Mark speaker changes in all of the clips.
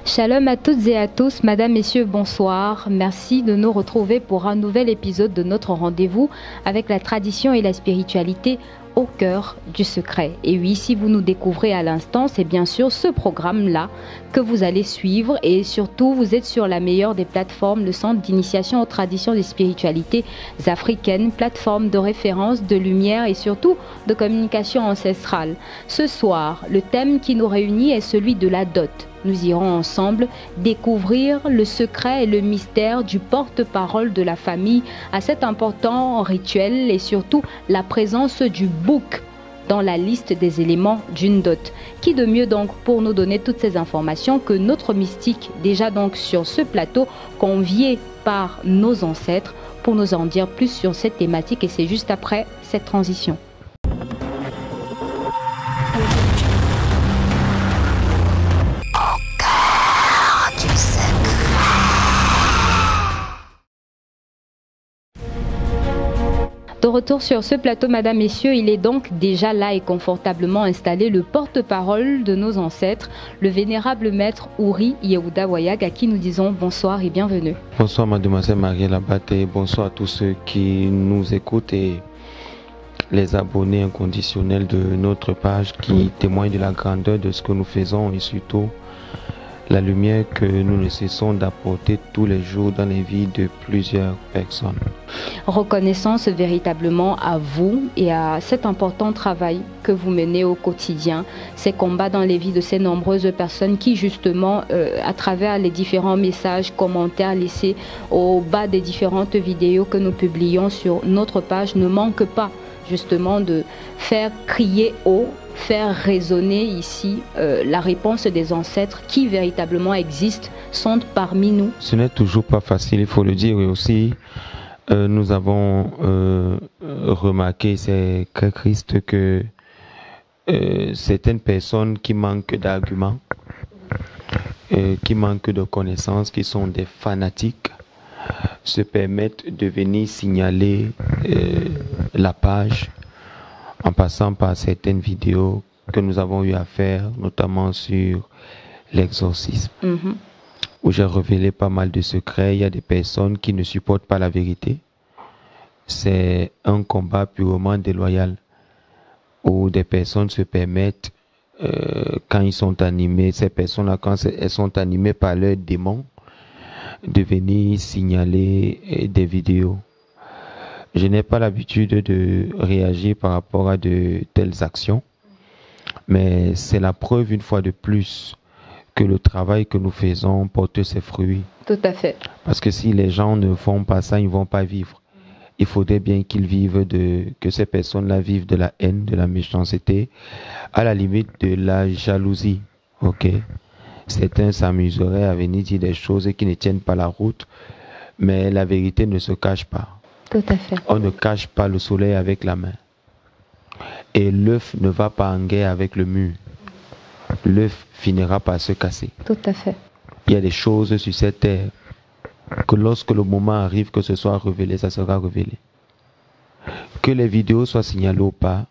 Speaker 1: Shalom à toutes et à tous, mesdames, messieurs, bonsoir. Merci de nous retrouver pour un nouvel épisode de notre rendez-vous avec la tradition et la spiritualité au cœur du secret. Et oui, si vous nous découvrez à l'instant, c'est bien sûr ce programme-là que vous allez suivre et surtout, vous êtes sur la meilleure des plateformes, le Centre d'initiation aux traditions et spiritualités africaines, plateforme de référence, de lumière et surtout de communication ancestrale. Ce soir, le thème qui nous réunit est celui de la dot. Nous irons ensemble découvrir le secret et le mystère du porte-parole de la famille à cet important rituel et surtout la présence du bouc dans la liste des éléments d'une dot. Qui de mieux donc pour nous donner toutes ces informations que notre mystique, déjà donc sur ce plateau, convié par nos ancêtres pour nous en dire plus sur cette thématique, et c'est juste après cette transition. De retour sur ce plateau, mesdames, messieurs, il est donc déjà là et confortablement installé le porte-parole de nos ancêtres, le vénérable maître Ouri Yehuda Wayag, à qui nous disons bonsoir et bienvenue.
Speaker 2: Bonsoir mademoiselle Marielle Abaté, bonsoir à tous ceux qui nous écoutent et les abonnés inconditionnels de notre page qui témoignent de la grandeur de ce que nous faisons et surtout la lumière que nous ne cessons d'apporter tous les jours dans les vies de plusieurs personnes.
Speaker 1: Reconnaissance véritablement à vous et à cet important travail que vous menez au quotidien, ces combats dans les vies de ces nombreuses personnes qui justement, à travers les différents messages, commentaires laissés au bas des différentes vidéos que nous publions sur notre page, ne manquent pas justement de faire crier haut, faire résonner ici la réponse des ancêtres qui véritablement existent, sont parmi nous.
Speaker 2: Ce n'est toujours pas facile, il faut le dire, et aussi nous avons remarqué, c'est très triste que certaines personnes qui manquent d'arguments, qui manquent de connaissances, qui sont des fanatiques, se permettent de venir signaler la page en passant par certaines vidéos que nous avons eu à faire, notamment sur l'exorcisme, où j'ai révélé pas mal de secrets. Il y a des personnes qui ne supportent pas la vérité. C'est un combat purement déloyal, où des personnes se permettent, quand ils sont animés, ces personnes-là, quand elles sont animées par leurs démons, de venir signaler des vidéos. Je n'ai pas l'habitude de réagir par rapport à de telles actions, mais c'est la preuve une fois de plus que le travail que nous faisons porte ses fruits.
Speaker 1: Tout à fait.
Speaker 2: Parce que si les gens ne font pas ça, ils ne vont pas vivre. Il faudrait bien qu'ils vivent que ces personnes-là vivent de la haine, de la méchanceté, à la limite de la jalousie. Ok? Certains s'amuseraient à venir dire des choses qui ne tiennent pas la route, mais la vérité ne se cache pas.
Speaker 1: Tout à fait.
Speaker 2: On ne cache pas le soleil avec la main. Et l'œuf ne va pas en guerre avec le mur. L'œuf finira par se casser.
Speaker 1: Tout à fait.
Speaker 2: Il y a des choses sur cette terre que lorsque le moment arrive que ce soit révélé, ça sera révélé. Que les vidéos soient signalées ou pas,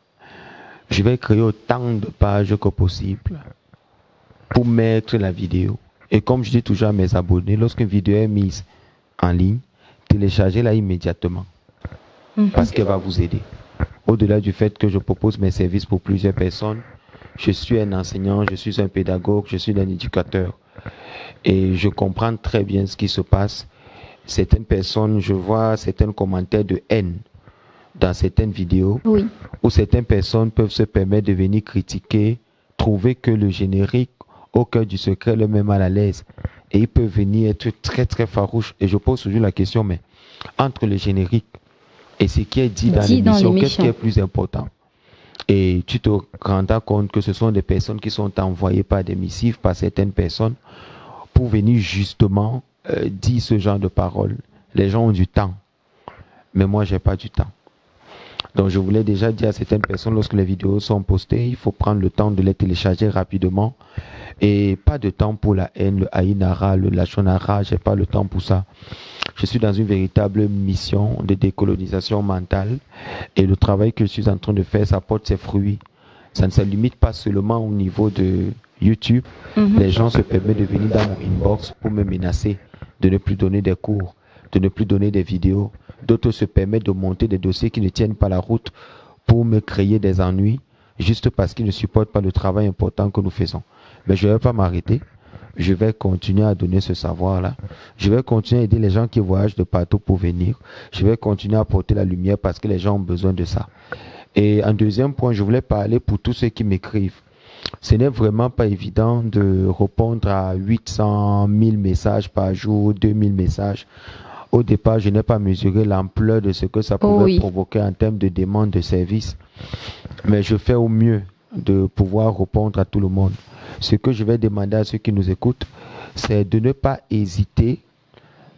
Speaker 2: je vais créer autant de pages que possible pour mettre la vidéo. Et comme je dis toujours à mes abonnés, lorsqu'une vidéo est mise en ligne, téléchargez-la immédiatement parce qu'elle va vous aider. Au-delà du fait que je propose mes services pour plusieurs personnes, je suis un enseignant, je suis un pédagogue, je suis un éducateur. Et je comprends très bien ce qui se passe. Certaines personnes, je vois certains commentaires de haine dans certaines vidéos, où certaines personnes peuvent se permettre de venir critiquer, trouver que le générique au cœur du secret le met mal à l'aise. et il peut venir être très très farouche. Et je pose toujours la question, mais entre le générique et ce qui est dit dans l'émission, qu'est-ce qui est plus important? Et tu te rendras compte que ce sont des personnes qui sont envoyées par des missives, par certaines personnes, pour venir justement dire ce genre de paroles. Les gens ont du temps, mais moi, je n'ai pas du temps. Donc, je voulais déjà dire à certaines personnes, lorsque les vidéos sont postées, il faut prendre le temps de les télécharger rapidement. Et pas de temps pour la haine, le haïnara, le lachonara, je n'ai pas le temps pour ça. Je suis dans une véritable mission de décolonisation mentale. Et le travail que je suis en train de faire, ça porte ses fruits. Ça ne se limite pas seulement au niveau de YouTube. Les gens se permettent de venir dans mon inbox pour me menacer, de ne plus donner des cours, de ne plus donner des vidéos. D'autres se permettent de monter des dossiers qui ne tiennent pas la route pour me créer des ennuis, juste parce qu'ils ne supportent pas le travail important que nous faisons. Mais je ne vais pas m'arrêter. Je vais continuer à donner ce savoir-là. Je vais continuer à aider les gens qui voyagent de partout pour venir. Je vais continuer à porter la lumière parce que les gens ont besoin de ça. Et en deuxième point, je voulais parler pour tous ceux qui m'écrivent. Ce n'est vraiment pas évident de répondre à 800 000 messages par jour, 2000 messages. Au départ, je n'ai pas mesuré l'ampleur de ce que ça pouvait provoquer en termes de demande de service. Mais je fais au mieux de pouvoir répondre à tout le monde. Ce que je vais demander à ceux qui nous écoutent, c'est de ne pas hésiter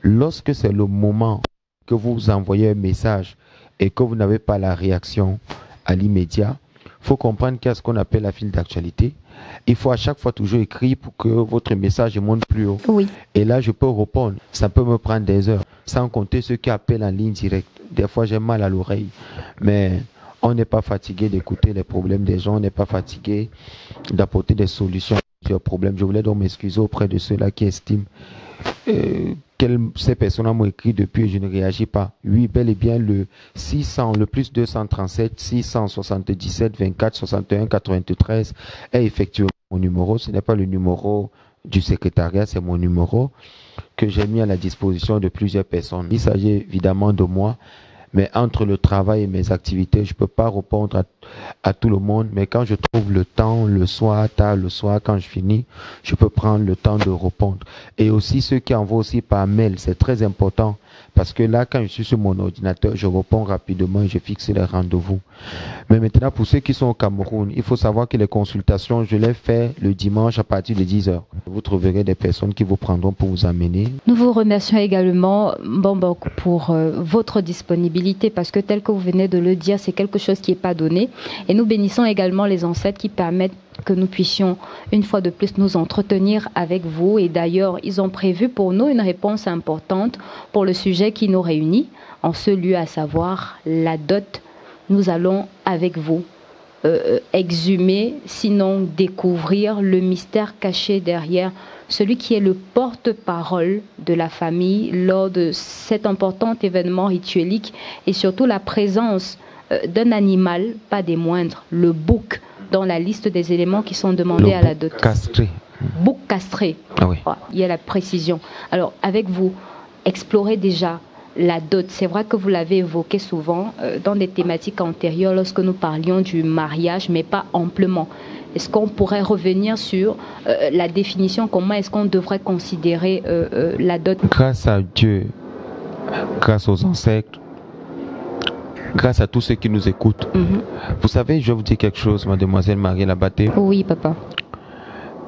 Speaker 2: lorsque c'est le moment que vous envoyez un message et que vous n'avez pas la réaction à l'immédiat. Il faut comprendre qu'il y a ce qu'on appelle la file d'actualité. Il faut à chaque fois toujours écrire pour que votre message monte plus haut.
Speaker 1: Oui.
Speaker 2: Et là, je peux répondre. Ça peut me prendre des heures, sans compter ceux qui appellent en ligne directe. Des fois, j'ai mal à l'oreille. Mais on n'est pas fatigué d'écouter les problèmes des gens. On n'est pas fatigué d'apporter des solutions à plusieurs problèmes. Je voulais donc m'excuser auprès de ceux-là qui estiment que ces personnes m'ont écrit depuis et je ne réagis pas. Oui, bel et bien le 600, le plus 237 677 24 61 93 est effectivement mon numéro. Ce n'est pas le numéro du secrétariat, c'est mon numéro que j'ai mis à la disposition de plusieurs personnes. Il s'agit évidemment de moi. Mais entre le travail et mes activités, je ne peux pas répondre à tout le monde. Mais quand je trouve le temps, le soir, tard le soir, quand je finis, je peux prendre le temps de répondre. Et aussi ceux qui envoient aussi par mail, c'est très important. Parce que là, quand je suis sur mon ordinateur, je réponds rapidement et je fixe les rendez-vous. Mais maintenant, pour ceux qui sont au Cameroun, il faut savoir que les consultations, je les fais le dimanche à partir de 10 heures. Vous trouverez des personnes qui vous prendront pour vous amener.
Speaker 1: Nous vous remercions également, Bambok, pour votre disponibilité parce que tel que vous venez de le dire, c'est quelque chose qui n'est pas donné. Et nous bénissons également les ancêtres qui permettent que nous puissions une fois de plus nous entretenir avec vous. Et d'ailleurs, ils ont prévu pour nous une réponse importante pour le sujet qui nous réunit en ce lieu, à savoir la dot. Nous allons avec vous exhumer, sinon découvrir le mystère caché derrière celui qui est le porte-parole de la famille lors de cet important événement rituelique et surtout la présence d'un animal, pas des moindres, le bouc, dans la liste des éléments qui sont demandés à la dot.
Speaker 2: Castré.
Speaker 1: Bouc castré.
Speaker 2: Ah oui.
Speaker 1: Il y a la précision. Alors, avec vous, explorez déjà la dot. C'est vrai que vous l'avez évoqué souvent dans des thématiques antérieures lorsque nous parlions du mariage, mais pas amplement. Est-ce qu'on pourrait revenir sur la définition? Comment est-ce qu'on devrait considérer la dot?
Speaker 2: Grâce à Dieu, grâce aux ancêtres, grâce à tous ceux qui nous écoutent. Vous savez, je vais vous dire quelque chose, mademoiselle Marielle Abaté.
Speaker 1: Oui, papa.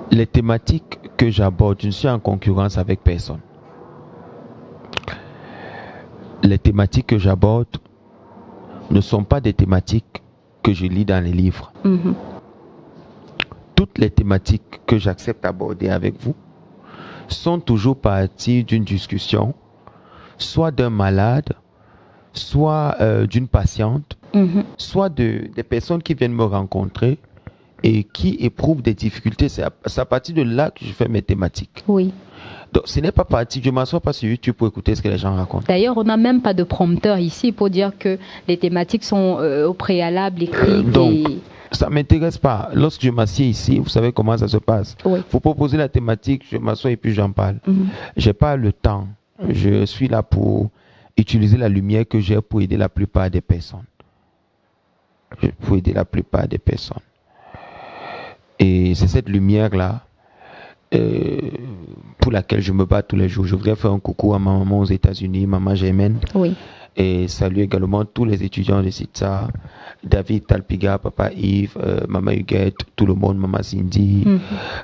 Speaker 2: Les thématiques que j'aborde, je ne suis en concurrence avec personne. Les thématiques que j'aborde ne sont pas des thématiques que je lis dans les livres. Toutes les thématiques que j'accepte d'aborder avec vous sont toujours parties d'une discussion, soit d'un malade, soit d'une patiente, soit des personnes qui viennent me rencontrer et qui éprouvent des difficultés. C'est à partir de là que je fais mes thématiques.
Speaker 1: Oui.
Speaker 2: Donc, ce n'est pas parti, je ne m'assois pas sur YouTube pour écouter ce que les gens racontent.
Speaker 1: D'ailleurs, on n'a même pas de prompteur ici pour dire que les thématiques sont au préalable écrites.
Speaker 2: Donc, ça ne m'intéresse pas. Lorsque je m'assieds ici, vous savez comment ça se passe.
Speaker 1: Oui.
Speaker 2: Vous proposez la thématique, je m'assois et puis j'en parle. Je n'ai pas le temps. Je suis là pour utiliser la lumière que j'ai pour aider la plupart des personnes. Pour aider la plupart des personnes. Et c'est cette lumière-là pour laquelle je me bats tous les jours. Je voudrais faire un coucou à ma maman aux États-Unis, maman Germaine.
Speaker 1: Oui.
Speaker 2: Et saluer également tous les étudiants de SITSA, David Talpiga, papa Yves, maman Huguette, tout le monde, maman Cindy,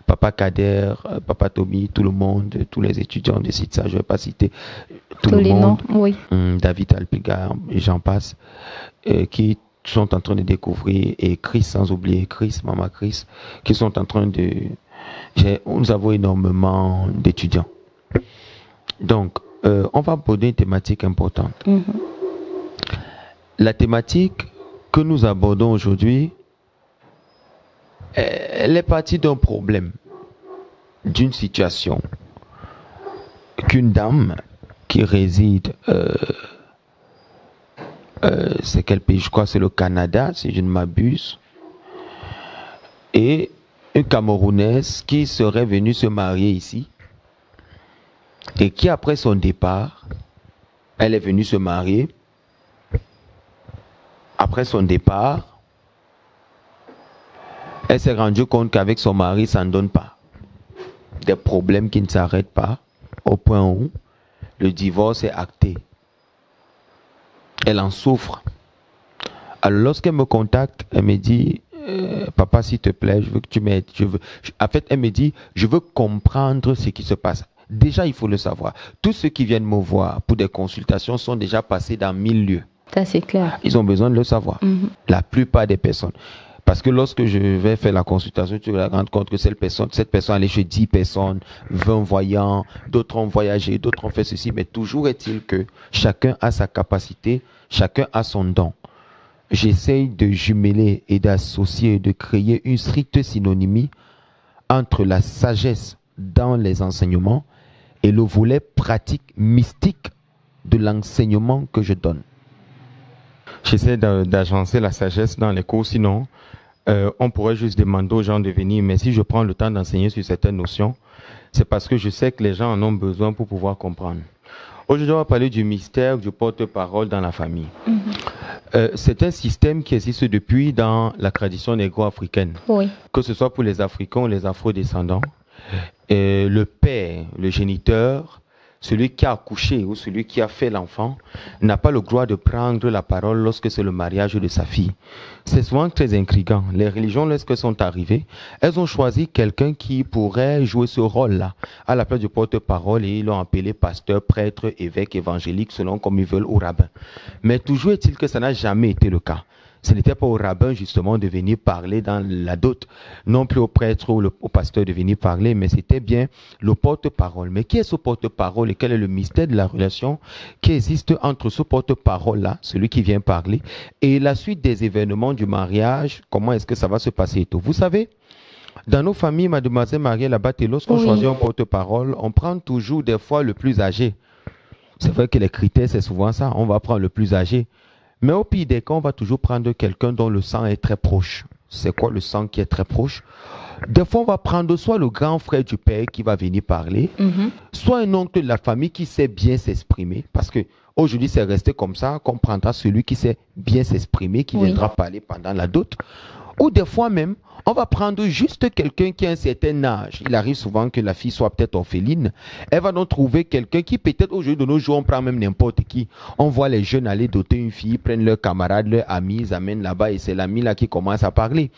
Speaker 2: papa Kader, papa Tommy, tout le monde, tous les étudiants de SITSA, je ne vais pas citer tout le monde.
Speaker 1: Noms, oui.
Speaker 2: David Talpiga, et j'en passe, qui sont en train de découvrir, et Chris, sans oublier Chris, maman Chris, qui sont en train de... Nous avons énormément d'étudiants. Donc, on va aborder une thématique importante. La thématique que nous abordons aujourd'hui, elle est partie d'un problème, d'une situation qu'une dame qui réside, c'est quel pays? Je crois que c'est le Canada, si je ne m'abuse, et une Camerounaise qui serait venue se marier ici, et qui après son départ, elle est venue se marier. Après son départ, elle s'est rendue compte qu'avec son mari, ça ne donne pas. Des problèmes qui ne s'arrêtent pas, au point où le divorce est acté. Elle en souffre. Alors lorsqu'elle me contacte, elle me dit, papa s'il te plaît, je veux que tu m'aides. En fait, elle me dit, je veux comprendre ce qui se passe. Déjà, il faut le savoir. Tous ceux qui viennent me voir pour des consultations sont déjà passés dans 1000 lieux.
Speaker 1: Ça, c'est clair.
Speaker 2: Ils ont besoin de le savoir. La plupart des personnes. Parce que lorsque je vais faire la consultation, tu vas te rendre compte que cette personne allait chez 10 personnes, 20 voyants, d'autres ont voyagé, d'autres ont fait ceci. Mais toujours est-il que chacun a sa capacité, chacun a son don. J'essaye de jumeler et d'associer, de créer une stricte synonymie entre la sagesse dans les enseignements et le volet pratique, mystique de l'enseignement que je donne. J'essaie d'agencer la sagesse dans les cours, sinon on pourrait juste demander aux gens de venir, mais si je prends le temps d'enseigner sur certaines notions, c'est parce que je sais que les gens en ont besoin pour pouvoir comprendre. Aujourd'hui, on va parler du mystère du porte-parole dans la famille. C'est un système qui existe depuis dans la tradition négro-africaine. Oui. Que ce soit pour les Africains ou les Afro-descendants. Le père, le géniteur, celui qui a accouché ou celui qui a fait l'enfant, n'a pas le droit de prendre la parole lorsque c'est le mariage de sa fille. C'est souvent très intriguant. Les religions, lorsqu'elles sont arrivées, elles ont choisi quelqu'un qui pourrait jouer ce rôle-là, à la place du porte-parole, et ils l'ont appelé pasteur, prêtre, évêque, évangélique, selon comme ils veulent, ou rabbin. Mais toujours est-il que ça n'a jamais été le cas. Ce n'était pas au rabbin justement de venir parler dans la dot, non plus au prêtre ou au pasteur de venir parler, mais c'était bien le porte-parole. Mais qui est ce porte-parole et quel est le mystère de la relation qui existe entre ce porte-parole-là, celui qui vient parler, et la suite des événements du mariage, comment est-ce que ça va se passer et tout. Vous savez, dans nos familles, mademoiselle Marielle Labatte, lorsqu'on choisit un porte-parole, on prend toujours des fois le plus âgé. C'est vrai que les critères, c'est souvent ça, on va prendre le plus âgé. Mais au pire des cas, on va toujours prendre quelqu'un dont le sang est très proche. C'est quoi le sang qui est très proche? Des fois, on va prendre soit le grand frère du père qui va venir parler, soit un oncle de la famille qui sait bien s'exprimer. Parce que aujourd'hui, c'est resté comme ça qu'on prendra celui qui sait bien s'exprimer, qui viendra parler pendant la dot. Ou des fois même, on va prendre juste quelqu'un qui a un certain âge. Il arrive souvent que la fille soit peut-être orpheline. Elle va donc trouver quelqu'un qui peut-être aujourd'hui de nos jours, on prend même n'importe qui. On voit les jeunes aller doter une fille, prennent leurs camarades, leurs amis, ils amènent là-bas et c'est l'ami là qui commence à parler.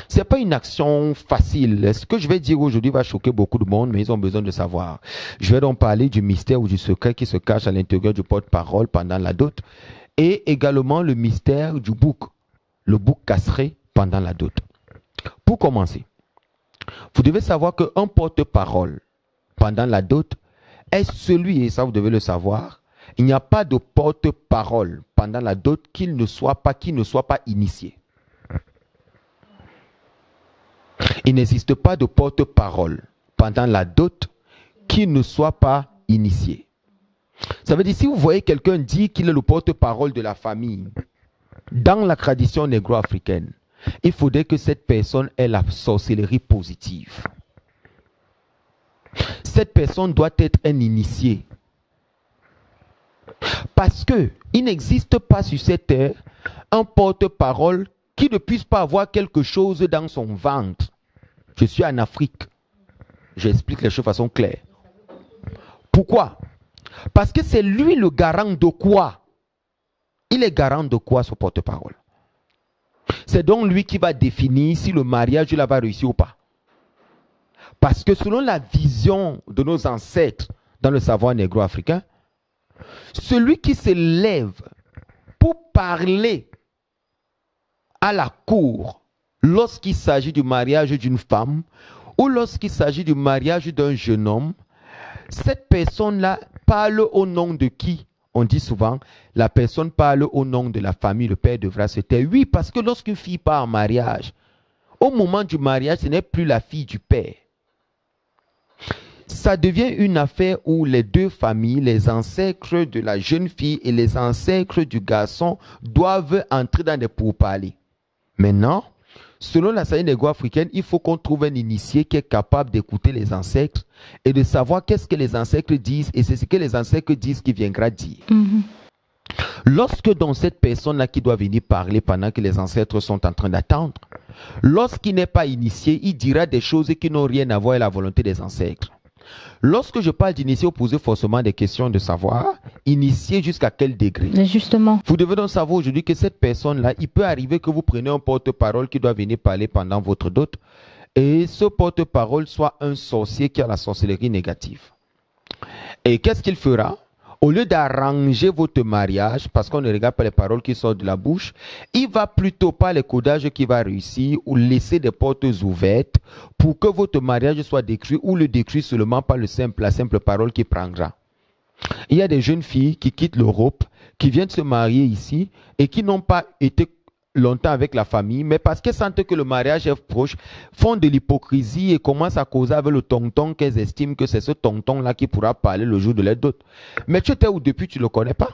Speaker 2: C'est pas une action facile. Ce que je vais dire aujourd'hui va choquer beaucoup de monde, mais ils ont besoin de savoir. Je vais donc parler du mystère ou du secret qui se cache à l'intérieur du porte-parole pendant la dot et également le mystère du bouc, le bouc castré pendant la dot. Pour commencer, vous devez savoir qu'un porte-parole pendant la dot est celui, et ça vous devez le savoir, il n'y a pas de porte-parole pendant la dot qui ne soit pas initié. Il n'existe pas de porte-parole pendant la dot qui ne soit pas initié. Ça veut dire, si vous voyez quelqu'un dire qu'il est le porte-parole de la famille, dans la tradition négro-africaine, il faudrait que cette personne ait la sorcellerie positive. Cette personne doit être un initié. Parce que il n'existe pas sur cette terre un porte-parole qui ne puisse pas avoir quelque chose dans son ventre. Je suis en Afrique. J'explique les choses de façon claire. Pourquoi? Parce que c'est lui le garant de quoi? Il est garant de quoi, ce porte-parole? C'est donc lui qui va définir si le mariage là va réussir ou pas. Parce que selon la vision de nos ancêtres dans le savoir négro-africain, celui qui se lève pour parler à la cour lorsqu'il s'agit du mariage d'une femme ou lorsqu'il s'agit du mariage d'un jeune homme, cette personne-là parle au nom de qui? On dit souvent, la personne parle au nom de la famille, le père devra se taire. Oui, parce que lorsqu'une fille part en mariage, au moment du mariage, ce n'est plus la fille du père. Ça devient une affaire où les deux familles, les ancêtres de la jeune fille et les ancêtres du garçon doivent entrer dans des pourparlers. Maintenant, selon la sagesse négro-africaine, il faut qu'on trouve un initié qui est capable d'écouter les ancêtres et de savoir qu'est-ce que les ancêtres disent, et c'est ce que les ancêtres disent qui viendra dire. Lorsque dans cette personne-là qui doit venir parler pendant que les ancêtres sont en train d'attendre, lorsqu'il n'est pas initié, il dira des choses qui n'ont rien à voir avec la volonté des ancêtres. Lorsque je parle d'initié, vous posez forcément des questions de savoir, initié jusqu'à quel degré.
Speaker 1: Mais justement.
Speaker 2: Vous devez donc savoir aujourd'hui que cette personne-là, il peut arriver que vous preniez un porte-parole qui doit venir parler pendant votre dot, et ce porte-parole soit un sorcier qui a la sorcellerie négative. Et qu'est-ce qu'il fera? Au lieu d'arranger votre mariage, parce qu'on ne regarde pas les paroles qui sortent de la bouche, il va plutôt par les codages qui va réussir ou laisser des portes ouvertes pour que votre mariage soit détruit ou le détruit seulement par la simple parole qu'il prendra. Il y a des jeunes filles qui quittent l'Europe, qui viennent se marier ici et qui n'ont pas été longtemps avec la famille, mais parce qu'elles sentent que le mariage est proche, font de l'hypocrisie et commencent à causer avec le tonton qu'elles estiment que c'est ce tonton-là qui pourra parler le jour de la dot. Mais tu étais où depuis, tu ne le connais pas.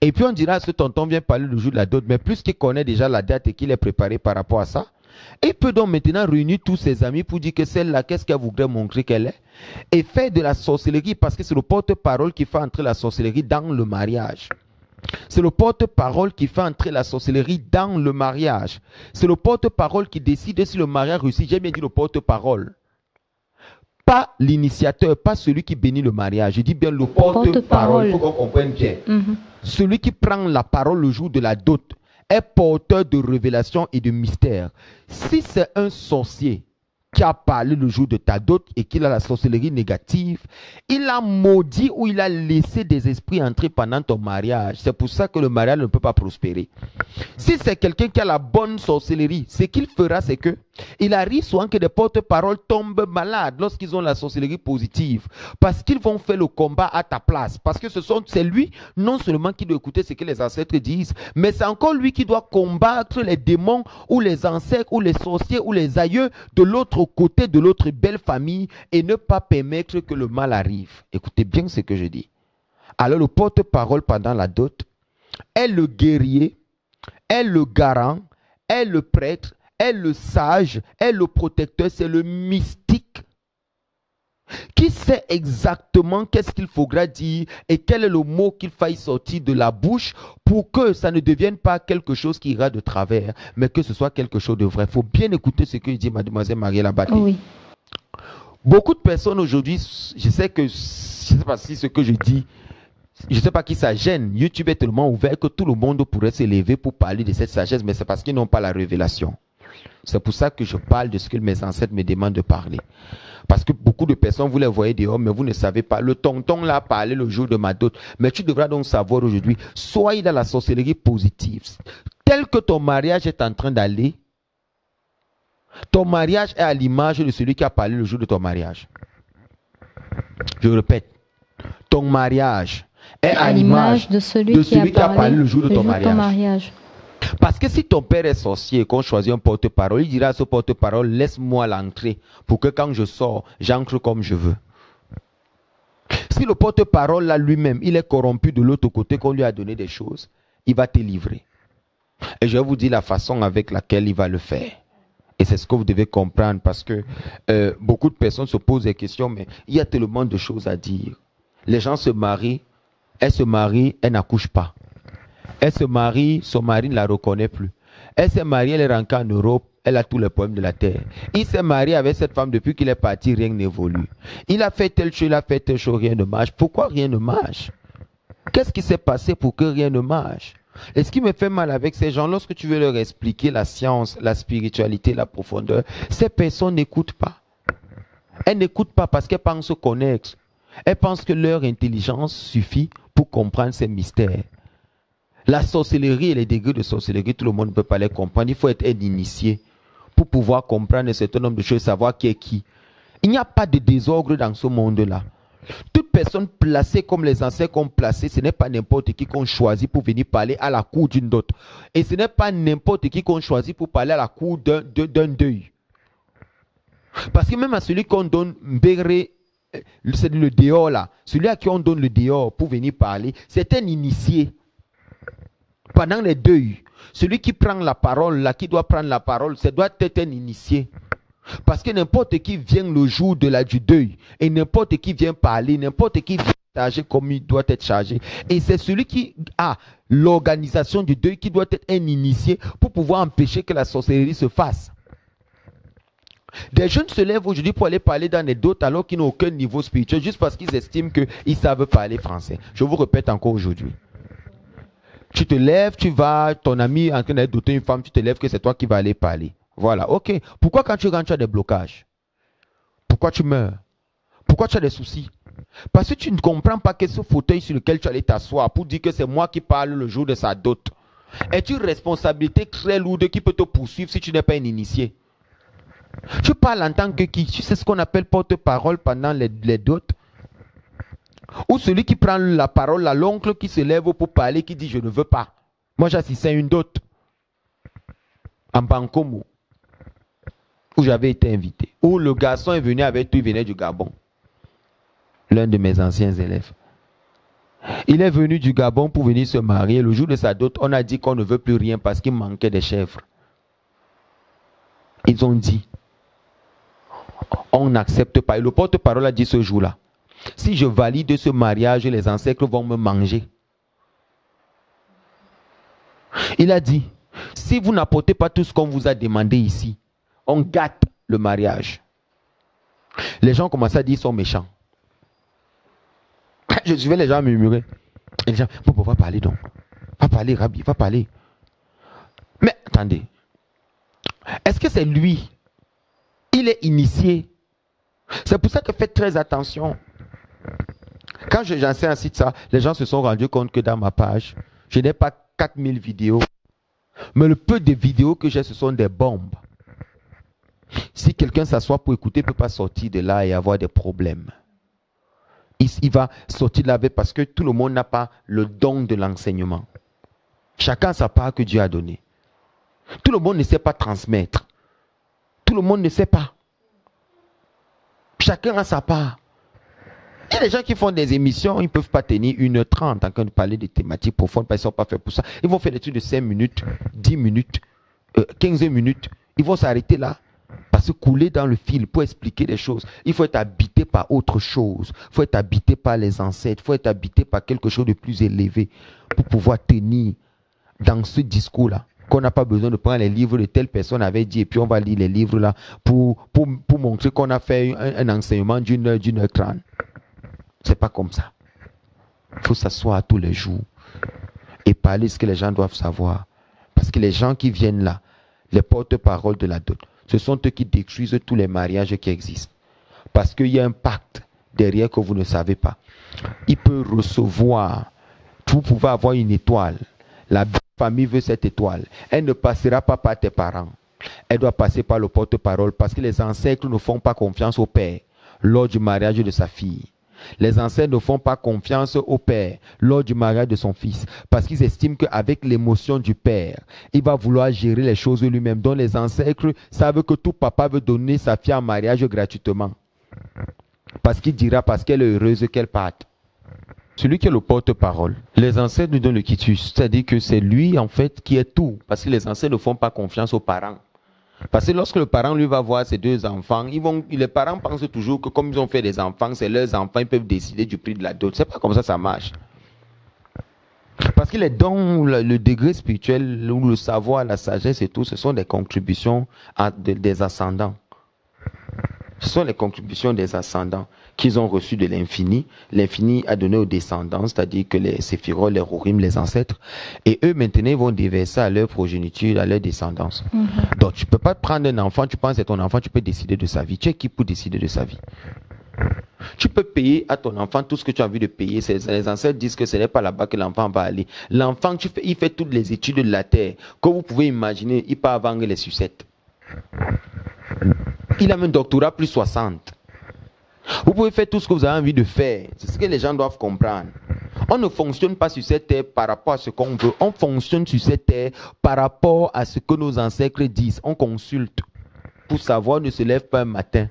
Speaker 2: Et puis on dira, ce tonton vient parler le jour de la dot, mais plus qu'il connaît déjà la date et qu'il est préparé par rapport à ça, il peut donc maintenant réunir tous ses amis pour dire que celle-là, qu'est-ce qu'elle voudrait montrer qu'elle est, et faire de la sorcellerie, parce que c'est le porte-parole qui fait entrer la sorcellerie dans le mariage. C'est le porte-parole qui fait entrer la sorcellerie dans le mariage. C'est le porte-parole qui décide si le mariage réussit. J'ai bien dit le porte-parole. Pas l'initiateur, pas celui qui bénit le mariage. Je dis bien le porte-parole. Il faut qu'on comprenne bien. Celui qui prend la parole le jour de la dot est porteur de révélation et de mystère. Si c'est un sorcier qui a parlé le jour de ta dot et qu'il a la sorcellerie négative, il a maudit ou il a laissé des esprits entrer pendant ton mariage. C'est pour ça que le mariage ne peut pas prospérer. Si c'est quelqu'un qui a la bonne sorcellerie, ce qu'il fera, c'est que il arrive souvent que des porte-paroles tombent malades lorsqu'ils ont la sorcellerie positive, parce qu'ils vont faire le combat à ta place, parce que c'est lui non seulement qui doit écouter ce que les ancêtres disent, mais c'est encore lui qui doit combattre les démons ou les ancêtres ou les sorciers ou les aïeux de l'autre côté de l'autre belle famille et ne pas permettre que le mal arrive. Écoutez bien ce que je dis. Alors le porte-parole pendant la dot est le guerrier, est le garant, est le prêtre, est le sage, est le protecteur, c'est le mystique qui sait exactement qu'est-ce qu'il faudra dire et quel est le mot qu'il faille sortir de la bouche pour que ça ne devienne pas quelque chose qui ira de travers, mais que ce soit quelque chose de vrai. Il faut bien écouter ce que dit mademoiselle Mariela Baté.
Speaker 1: Oui.
Speaker 2: Beaucoup de personnes aujourd'hui, je sais pas si ce que je dis, je ne sais pas qui ça gêne. YouTube est tellement ouvert que tout le monde pourrait s'élever pour parler de cette sagesse, mais c'est parce qu'ils n'ont pas la révélation. C'est pour ça que je parle de ce que mes ancêtres me demandent de parler. Parce que beaucoup de personnes, vous les voyez dehors, mais vous ne savez pas. Le tonton là a parlé le jour de ma dot. Mais tu devras donc savoir aujourd'hui, soit il a la sorcellerie positive. Tel que ton mariage est en train d'aller, ton mariage est à l'image de celui qui a parlé le jour de ton mariage. Je répète, ton mariage est à l'image de celui qui a parlé le jour de ton mariage. Parce que si ton père est sorcier et qu'on choisit un porte-parole, il dira à ce porte-parole, laisse-moi l'entrer pour que quand je sors, j'entre comme je veux. Si le porte-parole là lui-même, il est corrompu de l'autre côté, qu'on lui a donné des choses, il va te livrer. Et je vais vous dire la façon avec laquelle il va le faire. Et c'est ce que vous devez comprendre parce que beaucoup de personnes se posent des questions, mais il y a tellement de choses à dire. Les gens se marient, elles n'accouchent pas. Elle se marie, son mari ne la reconnaît plus. Elle s'est mariée, elle est rentrée en Europe, elle a tous les problèmes de la terre. Il s'est marié avec cette femme depuis qu'il est parti, rien n'évolue. Il a fait telle chose, il a fait telle chose, rien ne marche. Pourquoi rien ne marche? Qu'est-ce qui s'est passé pour que rien ne marche? Et ce qui me fait mal avec ces gens, lorsque tu veux leur expliquer la science, la spiritualité, la profondeur, ces personnes n'écoutent pas. Elles n'écoutent pas parce qu'elles pensent connaître. Elles pensent que leur intelligence suffit pour comprendre ces mystères. La sorcellerie et les degrés de sorcellerie, tout le monde ne peut pas les comprendre. Il faut être un initié pour pouvoir comprendre un certain nombre de choses, savoir qui est qui. Il n'y a pas de désordre dans ce monde-là. Toute personne placée comme les ancêtres ont placé, ce n'est pas n'importe qui qu'on choisit pour venir parler à la cour d'une dot. Et ce n'est pas n'importe qui qu'on choisit pour parler à la cour d'un deuil. Parce que même à celui qu'on donne mbéré, c'est le dehors là, celui à qui on donne le dehors pour venir parler, c'est un initié. Pendant les deuils, celui qui prend la parole, là, qui doit prendre la parole, ça doit être un initié. Parce que n'importe qui vient le jour du deuil, et n'importe qui vient parler, n'importe qui vient charger comme il doit être chargé. Et c'est celui qui a l'organisation du deuil qui doit être un initié pour pouvoir empêcher que la sorcellerie se fasse. Des jeunes se lèvent aujourd'hui pour aller parler dans les doutes alors qu'ils n'ont aucun niveau spirituel, juste parce qu'ils estiment qu'ils savent parler français. Je vous répète encore aujourd'hui. Tu te lèves, tu vas, ton ami est en train d'être doté une femme, tu te lèves que c'est toi qui vas aller parler. Voilà, ok. Pourquoi quand tu rentres, tu as des blocages? Pourquoi tu meurs? Pourquoi tu as des soucis? Parce que tu ne comprends pas que ce fauteuil sur lequel tu allais t'asseoir pour dire que c'est moi qui parle le jour de sa dot est une responsabilité très lourde qui peut te poursuivre si tu n'es pas un initié. Tu parles en tant que qui? Tu sais ce qu'on appelle porte-parole pendant les dots? Ou celui qui prend la parole, l'oncle qui se lève pour parler, qui dit je ne veux pas. Moi j'assistais à une dot en Bankomo où j'avais été invité. Où le garçon est venu avec tout, il venait du Gabon. L'un de mes anciens élèves. Il est venu du Gabon pour venir se marier. Le jour de sa dot, on a dit qu'on ne veut plus rien parce qu'il manquait des chèvres. Ils ont dit, on n'accepte pas. Et le porte-parole a dit ce jour-là, si je valide ce mariage, les ancêtres vont me manger. Il a dit, si vous n'apportez pas tout ce qu'on vous a demandé ici, on gâte le mariage. Les gens commencent à dire qu'ils sont méchants. Je suivais les gens murmurer. Et les gens, on va parler donc. Va parler, Rabbi, va parler. Mais attendez, est-ce que c'est lui? Il est initié. C'est pour ça que faites très attention. Quand j'enseigne un site ça, les gens se sont rendus compte que dans ma page, je n'ai pas 4000 vidéos. Mais le peu de vidéos que j'ai, ce sont des bombes. Si quelqu'un s'assoit pour écouter, il ne peut pas sortir de là et avoir des problèmes. Il va sortir de là parce que tout le monde n'a pas le don de l'enseignement. Chacun a sa part que Dieu a donnée. Tout le monde ne sait pas transmettre. Tout le monde ne sait pas. Chacun a sa part. Il y a des gens qui font des émissions, ils ne peuvent pas tenir 1h30 en train de parler de thématiques profondes parce qu'ils ne sont pas faits pour ça. Ils vont faire des trucs de 5 minutes, 10 minutes, 15 minutes. Ils vont s'arrêter là. Parce que couler dans le fil pour expliquer des choses, il faut être habité par autre chose. Il faut être habité par les ancêtres. Il faut être habité par quelque chose de plus élevé pour pouvoir tenir dans ce discours-là. Qu'on n'a pas besoin de prendre les livres de telle personne avait dit et puis on va lire les livres là pour montrer qu'on a fait un enseignement d'une heure 30. C'est pas comme ça. Il faut s'asseoir tous les jours et parler ce que les gens doivent savoir. Parce que les gens qui viennent là, les porte-parole de la dot, ce sont eux qui détruisent tous les mariages qui existent. Parce qu'il y a un pacte derrière que vous ne savez pas. Il peut recevoir, vous pouvez avoir une étoile. La famille veut cette étoile. Elle ne passera pas par tes parents. Elle doit passer par le porte-parole parce que les ancêtres ne font pas confiance au père lors du mariage de sa fille. Les ancêtres ne font pas confiance au père lors du mariage de son fils parce qu'ils estiment qu'avec l'émotion du père, il va vouloir gérer les choses lui-même. Donc les ancêtres savent que tout papa veut donner sa fille en mariage gratuitement. Parce qu'il dira parce qu'elle est heureuse qu'elle parte. Celui qui est le porte-parole, les ancêtres nous donnent le quitus, c'est-à-dire que c'est lui en fait qui est tout. Parce que les ancêtres ne font pas confiance aux parents. Parce que lorsque le parent lui va voir ses deux enfants, les parents pensent toujours que comme ils ont fait des enfants, c'est leurs enfants, ils peuvent décider du prix de la dot. C'est pas comme ça marche. Parce que les dons, le degré spirituel, ou le savoir, la sagesse et tout, ce sont des contributions des ascendants. Ce sont les contributions des ascendants qu'ils ont reçues de l'infini. L'infini a donné aux descendants, c'est-à-dire que les séphirotes, les rourim, les ancêtres. Et eux, maintenant, ils vont déverser à leur progéniture, à leur descendance. Donc, tu ne peux pas prendre un enfant, tu penses que c'est ton enfant, tu peux décider de sa vie. Tu es qui pour décider de sa vie? Tu peux payer à ton enfant tout ce que tu as envie de payer. Les ancêtres disent que ce n'est pas là-bas que l'enfant va aller. L'enfant, il fait toutes les études de la terre. Comme vous pouvez imaginer, il part vendre les sucettes. Il a un doctorat plus 60. Vous pouvez faire tout ce que vous avez envie de faire. C'est ce que les gens doivent comprendre. On ne fonctionne pas sur cette terre par rapport à ce qu'on veut. On fonctionne sur cette terre par rapport à ce que nos ancêtres disent. On consulte pour savoir, on ne se lève pas un matin.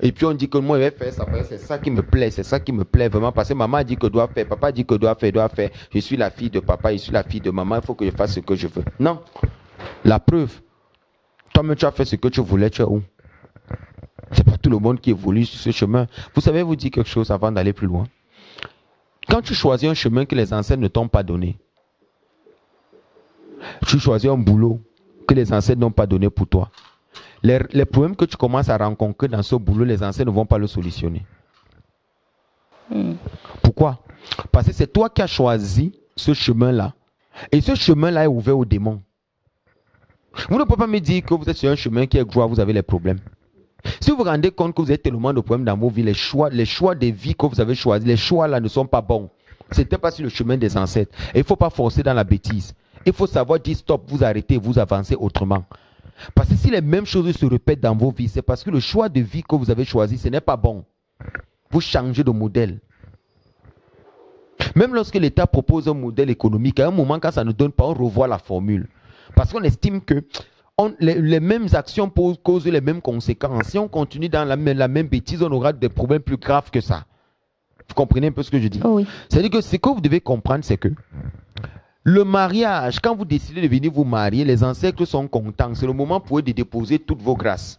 Speaker 2: Et puis on dit que moi je vais faire ça, c'est ça qui me plaît, c'est ça qui me plaît vraiment, parce que maman dit que doit faire, papa dit que doit faire. Je suis la fille de papa, je suis la fille de maman, il faut que je fasse ce que je veux. Non. La preuve, toi-même tu as fait ce que tu voulais, tu es où? C'est pas tout le monde qui évolue sur ce chemin. Vous savez vous dire quelque chose avant d'aller plus loin. Quand tu choisis un chemin que les ancêtres ne t'ont pas donné, tu choisis un boulot que les ancêtres n'ont pas donné pour toi. Les problèmes que tu commences à rencontrer dans ce boulot, les ancêtres ne vont pas le solutionner. Pourquoi? Parce que c'est toi qui as choisi ce chemin-là. Et ce chemin-là est ouvert aux démons. Vous ne pouvez pas me dire que vous êtes sur un chemin qui est droit, vous avez les problèmes. Si vous vous rendez compte que vous avez tellement de problèmes dans vos vies, les choix de vie que vous avez choisis, les choix là ne sont pas bons. Ce n'était pas sur le chemin des ancêtres. Et il ne faut pas forcer dans la bêtise. Il faut savoir dire stop, vous arrêtez, vous avancez autrement. Parce que si les mêmes choses se répètent dans vos vies, c'est parce que le choix de vie que vous avez choisi, ce n'est pas bon. Vous changez de modèle. Même lorsque l'État propose un modèle économique, à un moment quand ça ne donne pas, on revoit la formule. Parce qu'on estime que les mêmes actions causent les mêmes conséquences. Si on continue dans la même bêtise, on aura des problèmes plus graves que ça. Vous comprenez un peu ce que je dis?
Speaker 1: Oui.
Speaker 2: C'est-à-dire que ce que vous devez comprendre, c'est que le mariage, quand vous décidez de venir vous marier, les ancêtres sont contents. C'est le moment pour eux de déposer toutes vos grâces.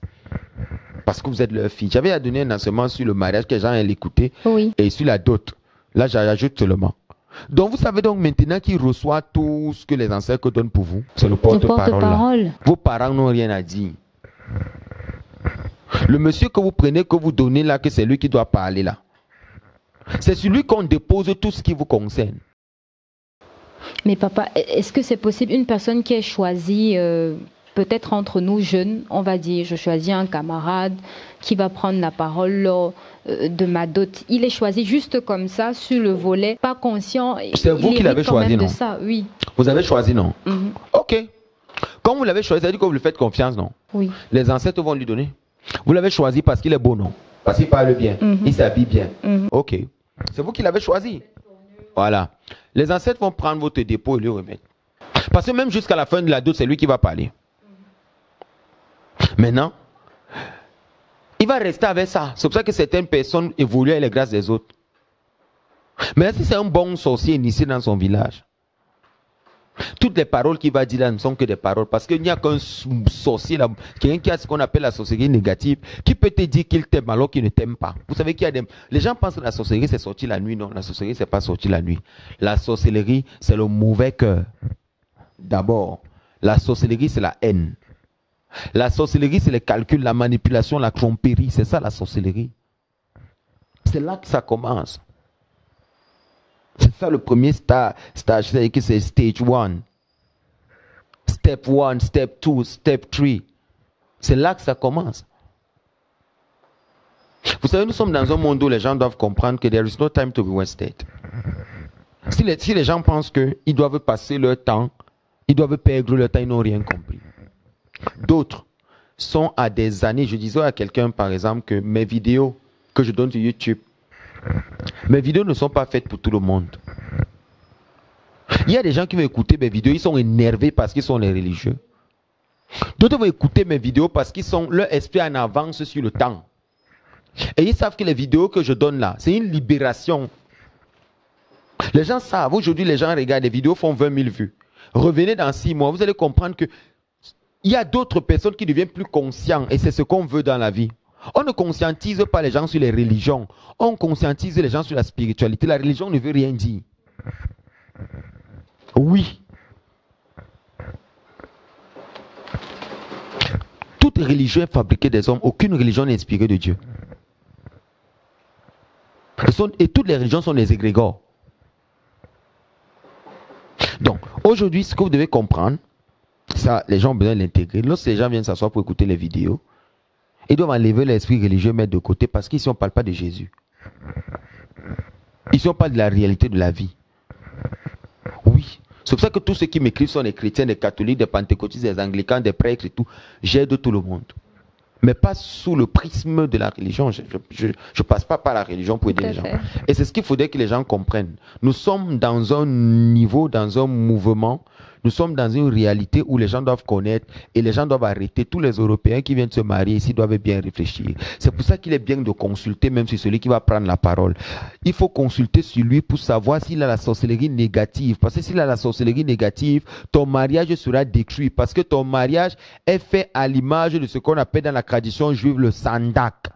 Speaker 2: Parce que vous êtes leur fille. J'avais à donner un enseignement sur le mariage que les gens allaient l'écouter.
Speaker 1: Oui.
Speaker 2: Et sur la dot. Là, j'ajoute seulement. Donc, vous savez donc maintenant qu'il reçoit tout ce que les ancêtres donnent pour vous. C'est le porte-parole. Vos parents n'ont rien à dire. Le monsieur que vous prenez, que vous donnez là, que c'est lui qui doit parler là. C'est sur lui qu'on dépose tout ce qui vous concerne.
Speaker 1: Mais papa, est-ce que c'est possible, une personne qui est choisie, peut-être entre nous jeunes, on va dire, je choisis un camarade qui va prendre la parole lors de ma dot. Il est choisi juste comme ça, sur le volet, pas conscient.
Speaker 2: C'est vous qui l'avez choisi, non?
Speaker 1: Ça, oui.
Speaker 2: Vous avez choisi, non? Ok. Quand vous l'avez choisi, ça veut dire que vous lui faites confiance, non?
Speaker 1: Oui.
Speaker 2: Les ancêtres vont lui donner. Vous l'avez choisi parce qu'il est beau, non? Parce qu'il parle bien, il s'habille bien. Ok. C'est vous qui l'avez choisi. Voilà. Les ancêtres vont prendre votre dépôt et le remettre. Parce que même jusqu'à la fin de la dot, c'est lui qui va parler. Maintenant, il va rester avec ça. C'est pour ça que certaines personnes évoluent avec les grâces des autres. Mais si c'est un bon sorcier initié dans son village, toutes les paroles qu'il va dire là ne sont que des paroles. Parce qu'il n'y a qu'un sorcier là, quelqu'un qui a ce qu'on appelle la sorcellerie négative, qui peut te dire qu'il t'aime alors qu'il ne t'aime pas. Vous savez qu'il y a des... Les gens pensent que la sorcellerie c'est sorti la nuit. Non, la sorcellerie c'est pas sorti la nuit. La sorcellerie c'est le mauvais cœur. D'abord, la sorcellerie c'est la haine. La sorcellerie c'est le calcul, la manipulation, la tromperie. C'est ça la sorcellerie. C'est là que ça commence. C'est ça le premier stage, c'est-à-dire que c'est stage 1. Step 1, step 2, step 3. C'est là que ça commence. Vous savez, nous sommes dans un monde où les gens doivent comprendre que there is no time to be wasted. Si les gens pensent qu'ils doivent passer leur temps, ils doivent perdre leur temps, ils n'ont rien compris. D'autres sont à des années. Je disais à quelqu'un, par exemple, que mes vidéos que je donne sur YouTube, mes vidéos ne sont pas faites pour tout le monde. Il y a des gens qui vont écouter mes vidéos, ils sont énervés parce qu'ils sont les religieux. D'autres vont écouter mes vidéos parce qu'ils sont leur esprit en avance sur le temps. Et ils savent que les vidéos que je donne là, c'est une libération. Les gens savent, aujourd'hui les gens regardent, les vidéos font 20 000 vues. Revenez dans 6 mois, vous allez comprendre que il y a d'autres personnes qui deviennent plus conscientes et c'est ce qu'on veut dans la vie. On ne conscientise pas les gens sur les religions. On conscientise les gens sur la spiritualité. La religion ne veut rien dire. Oui. Toute religion est fabriquée des hommes. Aucune religion n'est inspirée de Dieu. Et toutes les religions sont des égrégores. Donc, aujourd'hui, ce que vous devez comprendre, ça, les gens ont besoin de l'intégrer. Lorsque les gens viennent s'asseoir pour écouter les vidéos, ils doivent enlever l'esprit religieux et mettre de côté parce qu'ici, on ne parle pas de Jésus. Ici, on parle de la réalité de la vie. Oui. C'est pour ça que tous ceux qui m'écrivent sont des chrétiens, des catholiques, des pentecôtistes, des anglicans, des prêtres et tout. J'aide tout le monde. Mais pas sous le prisme de la religion. Je ne passe pas par la religion pour aider les gens. Et c'est ce qu'il faudrait que les gens comprennent. Nous sommes dans un niveau, dans un mouvement. Nous sommes dans une réalité où les gens doivent connaître et les gens doivent arrêter. Tous les Européens qui viennent se marier ici doivent bien réfléchir. C'est pour ça qu'il est bien de consulter même sur celui qui va prendre la parole. Il faut consulter sur lui pour savoir s'il a la sorcellerie négative. Parce que s'il a la sorcellerie négative, ton mariage sera détruit. Parce que ton mariage est fait à l'image de ce qu'on appelle dans la tradition juive le sandak.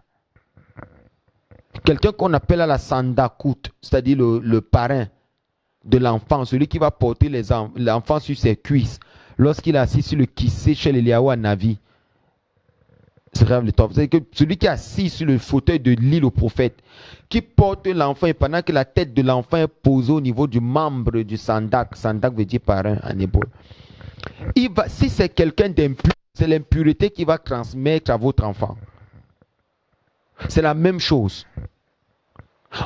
Speaker 2: Quelqu'un qu'on appelle à la sandakout, c'est-à-dire le parrain de l'enfant, celui qui va porter l'enfant sur ses cuisses lorsqu'il est assis sur le kissé chez l'Eliaou à Navi. C'est que celui qui est assis sur le fauteuil de l'île au prophète, qui porte l'enfant et pendant que la tête de l'enfant est posée au niveau du membre du sandak, sandak veut dire parrain en hébreu. Si c'est quelqu'un d'impur, c'est l'impureté qui va transmettre à votre enfant. C'est la même chose.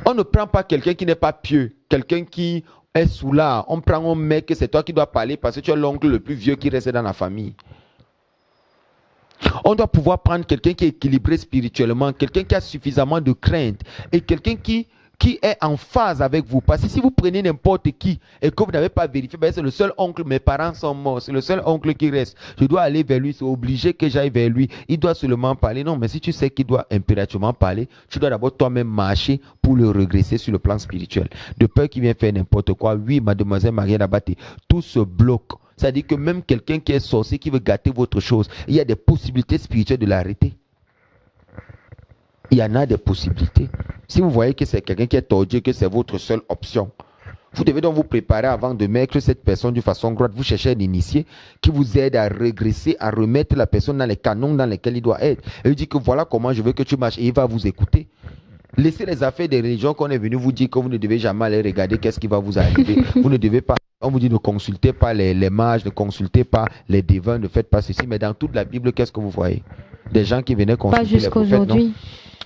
Speaker 2: On ne prend pas quelqu'un qui n'est pas pieux, quelqu'un qui est soulard. On prend un mec que c'est toi qui dois parler parce que tu es l'oncle le plus vieux qui reste dans la famille. On doit pouvoir prendre quelqu'un qui est équilibré spirituellement, quelqu'un qui a suffisamment de crainte et quelqu'un qui est en phase avec vous. Parce que si vous prenez n'importe qui et que vous n'avez pas vérifié, ben c'est le seul oncle, mes parents sont morts, c'est le seul oncle qui reste. Je dois aller vers lui, c'est obligé que j'aille vers lui. Il doit seulement parler. Non, mais si tu sais qu'il doit impérativement parler, tu dois d'abord toi-même marcher pour le regresser sur le plan spirituel. De peur qu'il vienne faire n'importe quoi. Oui, mademoiselle Marianne Abaté, tout se bloque. C'est-à-dire que même quelqu'un qui est sorcier, qui veut gâter votre chose, il y a des possibilités spirituelles de l'arrêter. Il y en a des possibilités. Si vous voyez que c'est quelqu'un qui est tordu, que c'est votre seule option, vous devez donc vous préparer avant de mettre cette personne de façon droite. Vous cherchez un initié qui vous aide à régresser, à remettre la personne dans les canons dans lesquels il doit être. Et il dit que voilà comment je veux que tu marches et il va vous écouter. Laissez les affaires des religions qu'on est venu vous dire que vous ne devez jamais aller regarder qu'est-ce qui va vous arriver. Vous ne devez pas, on vous dit ne consultez pas les mages, ne consultez pas les devins, ne faites pas ceci. Mais dans toute la Bible, qu'est-ce que vous voyez? Des gens qui venaient consulter les prophètes, non? Pas jusqu'aujourd'hui.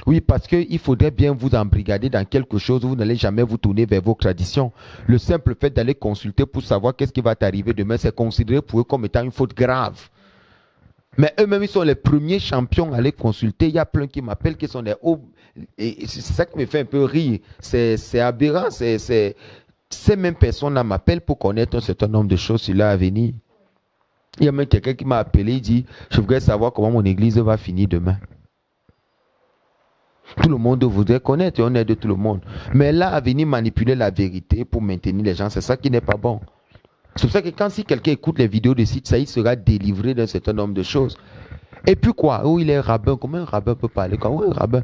Speaker 2: Oui, parce qu'il faudrait bien vous embrigader dans quelque chose où vous n'allez jamais vous tourner vers vos traditions. Le simple fait d'aller consulter pour savoir qu'est-ce qui va t'arriver demain, c'est considéré pour eux comme étant une faute grave. Mais eux-mêmes, ils sont les premiers champions à aller consulter. Il y a plein qui m'appellent, qui sont des hauts. Et c'est ça qui me fait un peu rire. C'est aberrant. Ces mêmes personnes-là m'appellent pour connaître un certain nombre de choses sur l'avenir. Il y a même quelqu'un qui m'a appelé, il dit, je voudrais savoir comment mon église va finir demain. Tout le monde voudrait connaître et on aide tout le monde. Mais là, à venir manipuler la vérité pour maintenir les gens, c'est ça qui n'est pas bon. C'est pour ça que si quelqu'un écoute les vidéos de site, ça il sera délivré d'un certain nombre de choses. Et puis quoi? Oh, il est rabbin. Comment un rabbin peut parler? Comment un rabbin?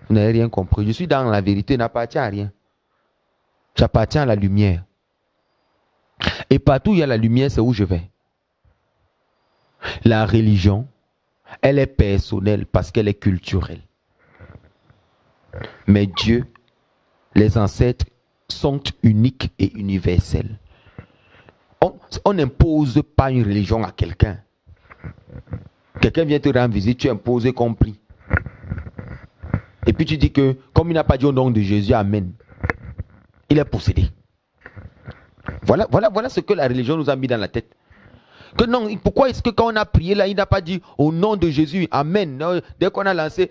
Speaker 2: Vous n'avez rien compris. Je suis dans la vérité, n'appartiens à rien. J'appartiens à la lumière. Et partout où il y a la lumière, c'est où je vais. La religion, elle est personnelle parce qu'elle est culturelle. Mais Dieu, les ancêtres sont uniques et universels. On n'impose pas une religion à quelqu'un. Quelqu'un vient te rendre visite, tu imposes compris. Et puis tu dis que, comme il n'a pas dit au nom de Jésus, Amen, il est possédé. Voilà ce que la religion nous a mis dans la tête. Que non, pourquoi est-ce que quand on a prié là, il n'a pas dit au nom de Jésus, Amen. Non, dès qu'on a lancé,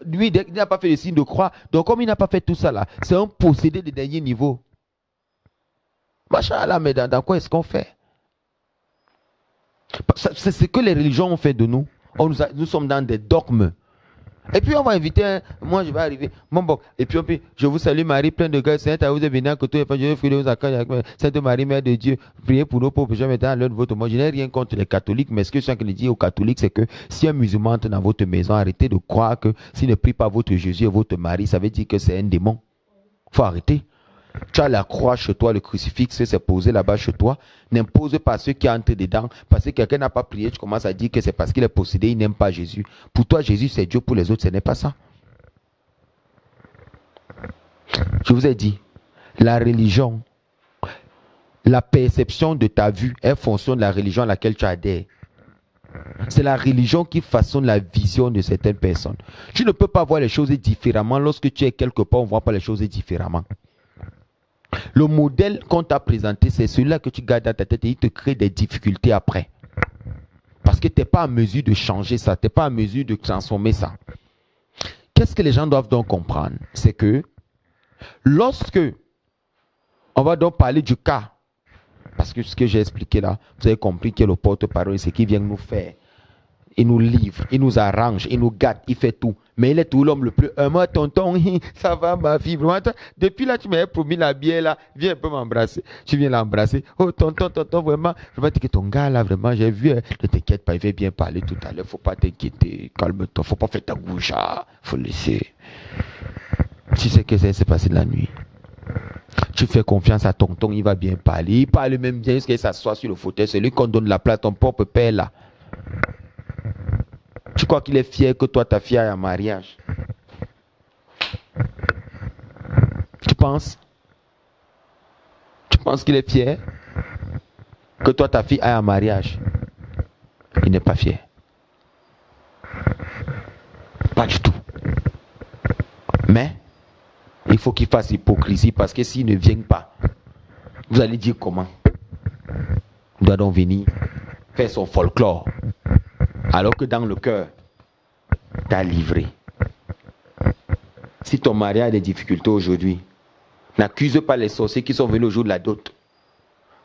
Speaker 2: lui, il n'a pas fait le signe de croix. Donc comme il n'a pas fait tout ça là, c'est un possédé de dernier niveau. Machallah, mais dans quoi est-ce qu'on fait? C'est ce que les religions ont fait de nous. Nous sommes dans des dogmes. Et puis on va inviter, moi je vais arriver, et puis je vous salue Marie, pleine de grâce, Sainte à vous bénie que tout est Sainte Marie, Mère de Dieu, priez pour nos pauvres pécheurs maintenant à l'heure de votre mort. Je n'ai rien contre les catholiques, mais ce que je suis en train de dire aux catholiques, c'est que si un musulman entre dans votre maison, arrêtez de croire que s'il ne prie pas votre Jésus et votre Marie, ça veut dire que c'est un démon. Il faut arrêter. Tu as la croix chez toi, le crucifix c'est posé là-bas chez toi. N'impose pas ceux qui entrent dedans. Parce que quelqu'un n'a pas prié, tu commences à dire que c'est parce qu'il est possédé, il n'aime pas Jésus. Pour toi, Jésus c'est Dieu, pour les autres, ce n'est pas ça. Je vous ai dit, la religion, la perception de ta vue est fonction de la religion à laquelle tu adhères. C'est la religion qui façonne la vision de certaines personnes. Tu ne peux pas voir les choses différemment. Lorsque tu es quelque part, on ne voit pas les choses différemment. Le modèle qu'on t'a présenté, c'est celui-là que tu gardes dans ta tête et il te crée des difficultés après. Parce que tu n'es pas en mesure de changer ça, tu n'es pas en mesure de transformer ça. Qu'est-ce que les gens doivent donc comprendre? C'est que lorsque on va donc parler du cas, parce que ce que j'ai expliqué là, vous avez compris que le porte-parole, c'est qu'il vient nous faire. Il nous livre, il nous arrange, il nous gâte, il fait tout. Mais il est tout l'homme le plus. Moi, tonton, ça va ma fille. Depuis là, tu m'avais promis la bière là. Viens un peu m'embrasser. Tu viens l'embrasser. Oh, tonton, vraiment. Je vais te dire que ton gars là, vraiment, j'ai vu. Ne t'inquiète pas, il va bien parler tout à l'heure. Faut pas t'inquiéter. Calme-toi. Faut pas faire ta bouche. Faut laisser. Tu sais que ça s'est passé de la nuit. Tu fais confiance à tonton, il va bien parler. Il parle même bien jusqu'à qu'il s'assoit sur le fauteuil. C'est lui qu'on donne la place, ton propre père là. Tu crois qu'il est fier que toi, ta fille aille en mariage? Tu penses? Tu penses qu'il est fier que toi, ta fille aille en mariage? Il n'est pas fier. Pas du tout. Mais, il faut qu'il fasse hypocrisie parce que s'il ne vient pas, vous allez dire comment? Il doit donc venir faire son folklore. Alors que dans le cœur, t'as livré. Si ton mari a des difficultés aujourd'hui, n'accuse pas les sorciers qui sont venus au jour de la dot.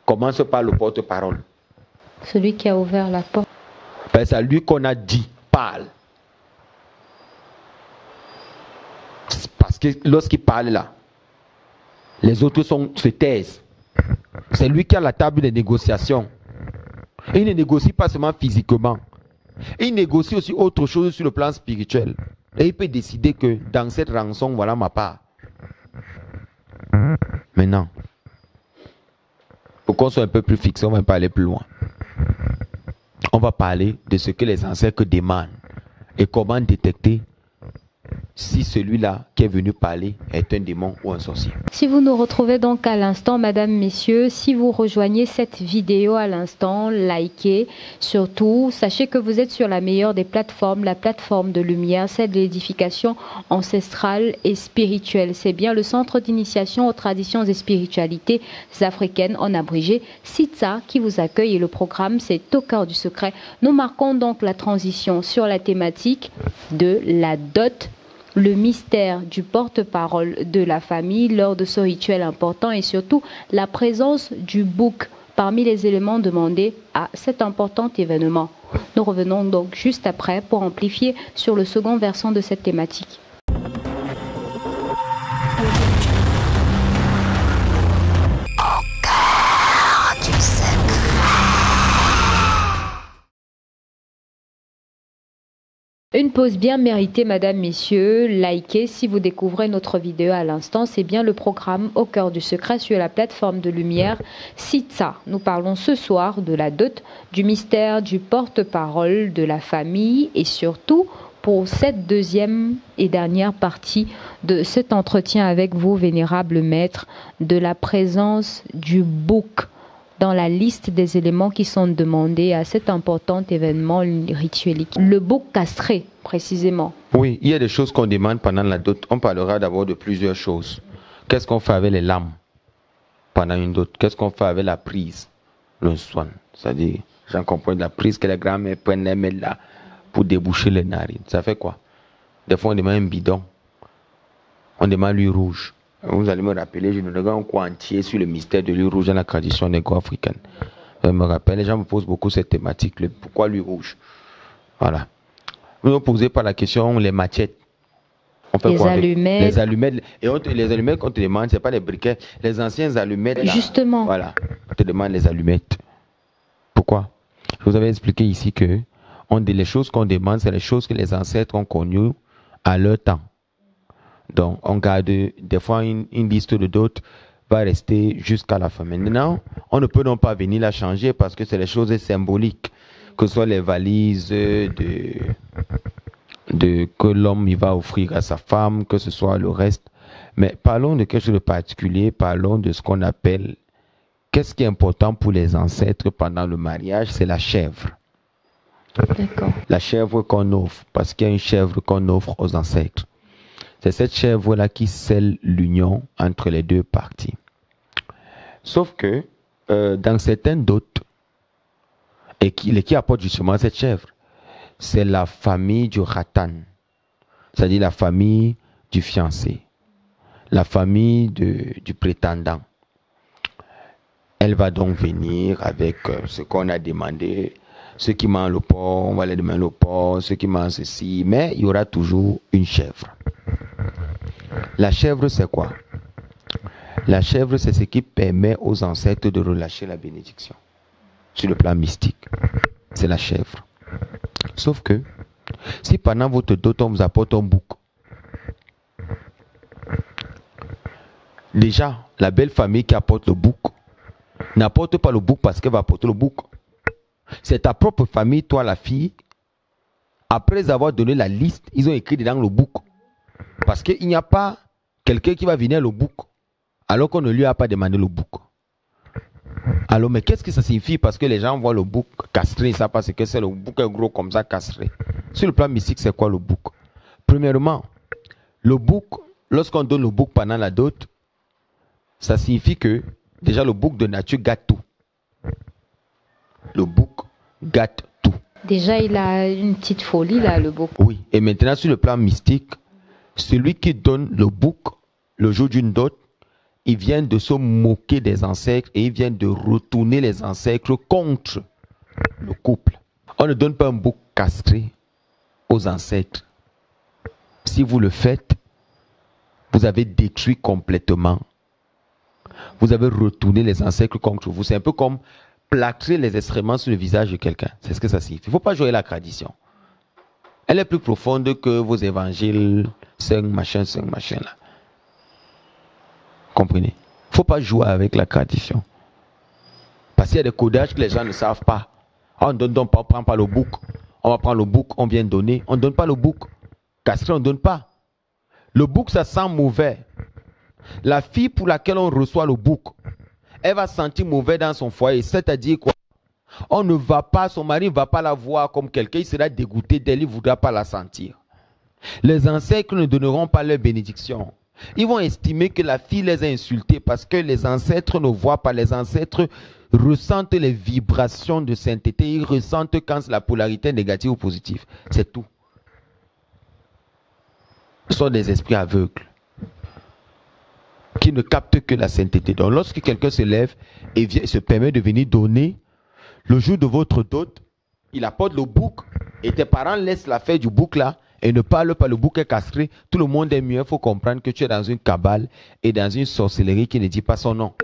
Speaker 2: Commence par le porte-parole.
Speaker 1: Celui qui a ouvert la porte.
Speaker 2: Ben, c'est à lui qu'on a dit, parle. Parce que lorsqu'il parle là, les autres se taisent. C'est lui qui a la table de négociation. Et il ne négocie pas seulement physiquement. Il négocie aussi autre chose sur le plan spirituel. Et il peut décider que dans cette rançon, voilà ma part. Maintenant, pour qu'on soit un peu plus fixé, on va pas aller plus loin. On va parler de ce que les ancêtres demandent et comment détecter si celui-là qui est venu parler est un démon ou un sorcier.
Speaker 1: Si vous nous retrouvez donc à l'instant, mesdames, messieurs, si vous rejoignez cette vidéo à l'instant, likez. Surtout, sachez que vous êtes sur la meilleure des plateformes, la plateforme de lumière, celle de l'édification ancestrale et spirituelle. C'est bien le centre d'initiation aux traditions et spiritualités africaines, en abrégé, CITSA, qui vous accueille et le programme, c'est Au cœur du secret. Nous marquons donc la transition sur la thématique de la dot, le mystère du porte-parole de la famille lors de ce rituel important et surtout la présence du bouc parmi les éléments demandés à cet important événement. Nous revenons donc juste après pour amplifier sur le second versant de cette thématique. Une pause bien méritée, mesdames, messieurs. Likez si vous découvrez notre vidéo à l'instant. C'est bien le programme Au cœur du secret sur la plateforme de lumière CITSA. Nous parlons ce soir de la dot, du mystère du porte-parole de la famille et surtout pour cette deuxième et dernière partie de cet entretien avec vous, vénérables maîtres, de la présence du bouc dans la liste des éléments qui sont demandés à cet important événement rituelique. Le bouc castré, précisément.
Speaker 2: Oui, il y a des choses qu'on demande pendant la dot. On parlera d'abord de plusieurs choses. Qu'est-ce qu'on fait avec les lames pendant une dot? Qu'est-ce qu'on fait avec la prise? Le swan. C'est-à-dire, j'en comprends la prise que les grands-mères prennent, les mettent là pour déboucher les narines. Ça fait quoi? Des fois, on demande un bidon. On demande l'huile rouge. Vous allez me rappeler, je nous regarde un cours entier sur le mystère de l'huile rouge dans la tradition négro-africaine. Je me rappelle, les gens me posent beaucoup cette thématique. Pourquoi l'huile rouge? Voilà. Vous me posez pas la question, les machettes. On fait
Speaker 1: les
Speaker 2: quoi
Speaker 1: allumettes.
Speaker 2: Les allumettes. Et les allumettes qu'on te demande, ce n'est pas les briquets. Les anciennes allumettes. Là,
Speaker 1: justement.
Speaker 2: Voilà. On te demande les allumettes. Pourquoi? Je vous avais expliqué ici que les choses qu'on demande, c'est les choses que les ancêtres ont connues à leur temps. Donc, on garde des fois une liste de dot va rester jusqu'à la fin. Maintenant, on ne peut donc pas venir la changer parce que c'est des choses symboliques, que ce soit les valises que l'homme il va offrir à sa femme, que ce soit le reste. Mais parlons de quelque chose de particulier, parlons de ce qu'on appelle, qu'est-ce qui est important pour les ancêtres pendant le mariage, c'est la chèvre.
Speaker 1: D'accord.
Speaker 2: La chèvre qu'on offre, parce qu'il y a une chèvre qu'on offre aux ancêtres. C'est cette chèvre-là qui scelle l'union entre les deux parties. Sauf que dans certaines dots, et qui apporte justement cette chèvre, c'est la famille du ratan, c'est-à-dire la famille du fiancé, la famille du prétendant. Elle va donc venir avec ce qu'on a demandé. Ceux qui mangent le porc, on va les demander le porc, ceux qui mangent ceci, mais il y aura toujours une chèvre. La chèvre, c'est quoi? La chèvre, c'est ce qui permet aux ancêtres de relâcher la bénédiction. Sur le plan mystique, c'est la chèvre. Sauf que, si pendant votre dot, on vous apporte un bouc, déjà, la belle famille qui apporte le bouc, n'apporte pas le bouc parce qu'elle va apporter le bouc. C'est ta propre famille, toi la fille. Après avoir donné la liste, ils ont écrit dedans le bouc. Parce qu'il n'y a pas quelqu'un qui va venir le bouc, alors qu'on ne lui a pas demandé le bouc. Alors, mais qu'est-ce que ça signifie? Parce que les gens voient le bouc castré, ça parce que c'est le bouc est gros comme ça, castré. Sur le plan mystique, c'est quoi le bouc? Premièrement, le bouc, lorsqu'on donne le bouc pendant la dot, ça signifie que déjà le bouc de nature gâte tout. Le bouc gâte tout.
Speaker 1: Déjà, il a une petite folie là, le bouc.
Speaker 2: Oui, et maintenant sur le plan mystique, celui qui donne le bouc le jour d'une dot, il vient de se moquer des ancêtres et il vient de retourner les ancêtres contre le couple. On ne donne pas un bouc castré aux ancêtres. Si vous le faites, vous avez détruit complètement. Vous avez retourné les ancêtres contre vous. C'est un peu comme plâtrer les excréments sur le visage de quelqu'un. C'est ce que ça signifie. Il ne faut pas jouer la tradition. Elle est plus profonde que vos évangiles 5 machin là. Comprenez? Il ne faut pas jouer avec la tradition. Parce qu'il y a des codages que les gens ne savent pas. On ne donne donc pas, on ne prend pas le bouc. On va prendre le bouc, on vient donner. On ne donne pas le bouc. Castré, on ne donne pas. Le bouc, ça sent mauvais. La fille pour laquelle on reçoit le bouc, elle va sentir mauvais dans son foyer. C'est-à-dire quoi? On ne va pas, son mari ne va pas la voir comme quelqu'un, il sera dégoûté d'elle, il ne voudra pas la sentir. Les ancêtres ne donneront pas leur bénédiction. Ils vont estimer que la fille les a insultés parce que les ancêtres ne voient pas. Les ancêtres ressentent les vibrations de sainteté. Ils ressentent quand la polarité est négative ou positive. C'est tout. Ce sont des esprits aveugles qui ne captent que la sainteté. Donc lorsque quelqu'un se lève et se permet de venir donner, le jour de votre dot, il apporte le bouc et tes parents laissent l'affaire du bouc là et ne parlent pas, le bouc est castré, tout le monde est mieux. Il faut comprendre que tu es dans une cabale et dans une sorcellerie qui ne dit pas son nom.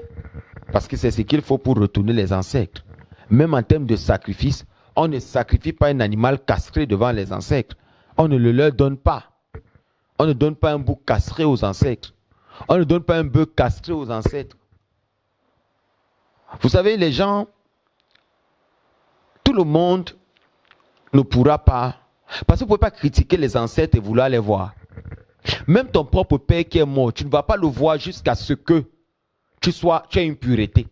Speaker 2: Parce que c'est ce qu'il faut pour retourner les ancêtres. Même en termes de sacrifice, on ne sacrifie pas un animal castré devant les ancêtres. On ne le leur donne pas. On ne donne pas un bouc castré aux ancêtres. On ne donne pas un bœuf castré aux ancêtres. Vous savez, les gens, tout le monde ne pourra pas. Parce que vous ne pouvez pas critiquer les ancêtres et vouloir les voir. Même ton propre père qui est mort, tu ne vas pas le voir jusqu'à ce que tu aies une pureté.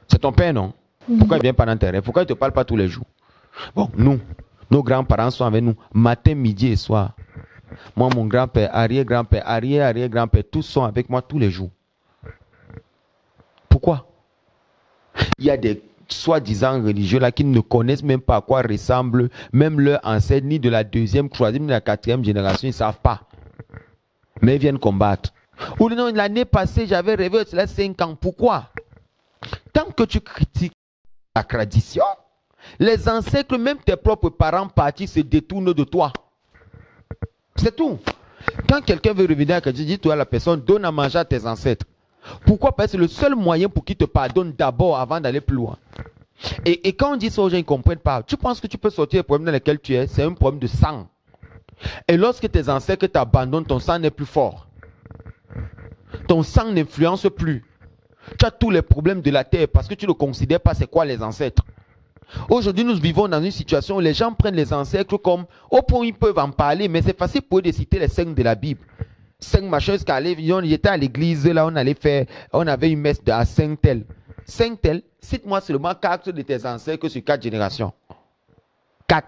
Speaker 2: C'est ton père, non? Pourquoi il vient pas dans tes rêves? Pourquoi il ne te parle pas tous les jours? Bon, nous, nos grands-parents sont avec nous, matin, midi et soir. Moi, mon grand-père, arrière-grand-père, arrière-arrière-grand-père, tous sont avec moi tous les jours. Pourquoi? Il y a des soi-disant religieux là qui ne connaissent même pas à quoi ressemble même leur ancêtre, ni de la deuxième, troisième, ni de la quatrième génération, ils ne savent pas. Mais ils viennent combattre. Ou non, l'année passée, j'avais rêvé, cela 5 ans. Pourquoi? Tant que tu critiques la tradition, les ancêtres, même tes propres parents partis, se détournent de toi. C'est tout. Quand quelqu'un veut revenir à quelque chose, dis-toi à la personne, donne à manger à tes ancêtres. Pourquoi? Parce que c'est le seul moyen pour qu'ils te pardonnent d'abord avant d'aller plus loin. Et quand on dit ça aux gens, ils ne comprennent pas. Tu penses que tu peux sortir des problèmes dans lesquels tu es, c'est un problème de sang. Et lorsque tes ancêtres t'abandonnent, ton sang n'est plus fort. ton sang n'influence plus. Tu as tous les problèmes de la terre parce que tu ne considères pas c'est quoi les ancêtres. Aujourd'hui, nous vivons dans une situation où les gens prennent les ancêtres comme, au point où ils peuvent en parler, mais c'est facile pour eux de citer les 5 de la Bible. 5 machins, j'étais à l'église, là, on avait une messe à 5 tels. 5 tels, cite-moi seulement 4 de tes ancêtres sur 4 générations. 4.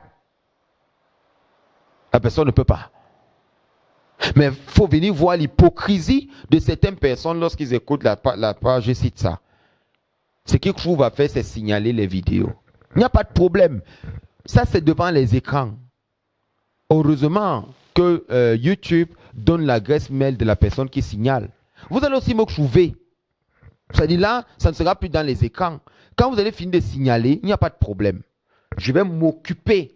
Speaker 2: La personne ne peut pas. Mais il faut venir voir l'hypocrisie de certaines personnes lorsqu'ils écoutent la page, je cite ça. Ce qu'ils trouvent à faire, c'est signaler les vidéos. Il n'y a pas de problème. Ça, c'est devant les écrans. Heureusement que YouTube donne l'adresse mail de la personne qui signale. Vous allez aussi me trouver. C'est-à-dire là, ça ne sera plus dans les écrans. Quand vous allez finir de signaler, il n'y a pas de problème. Je vais m'occuper.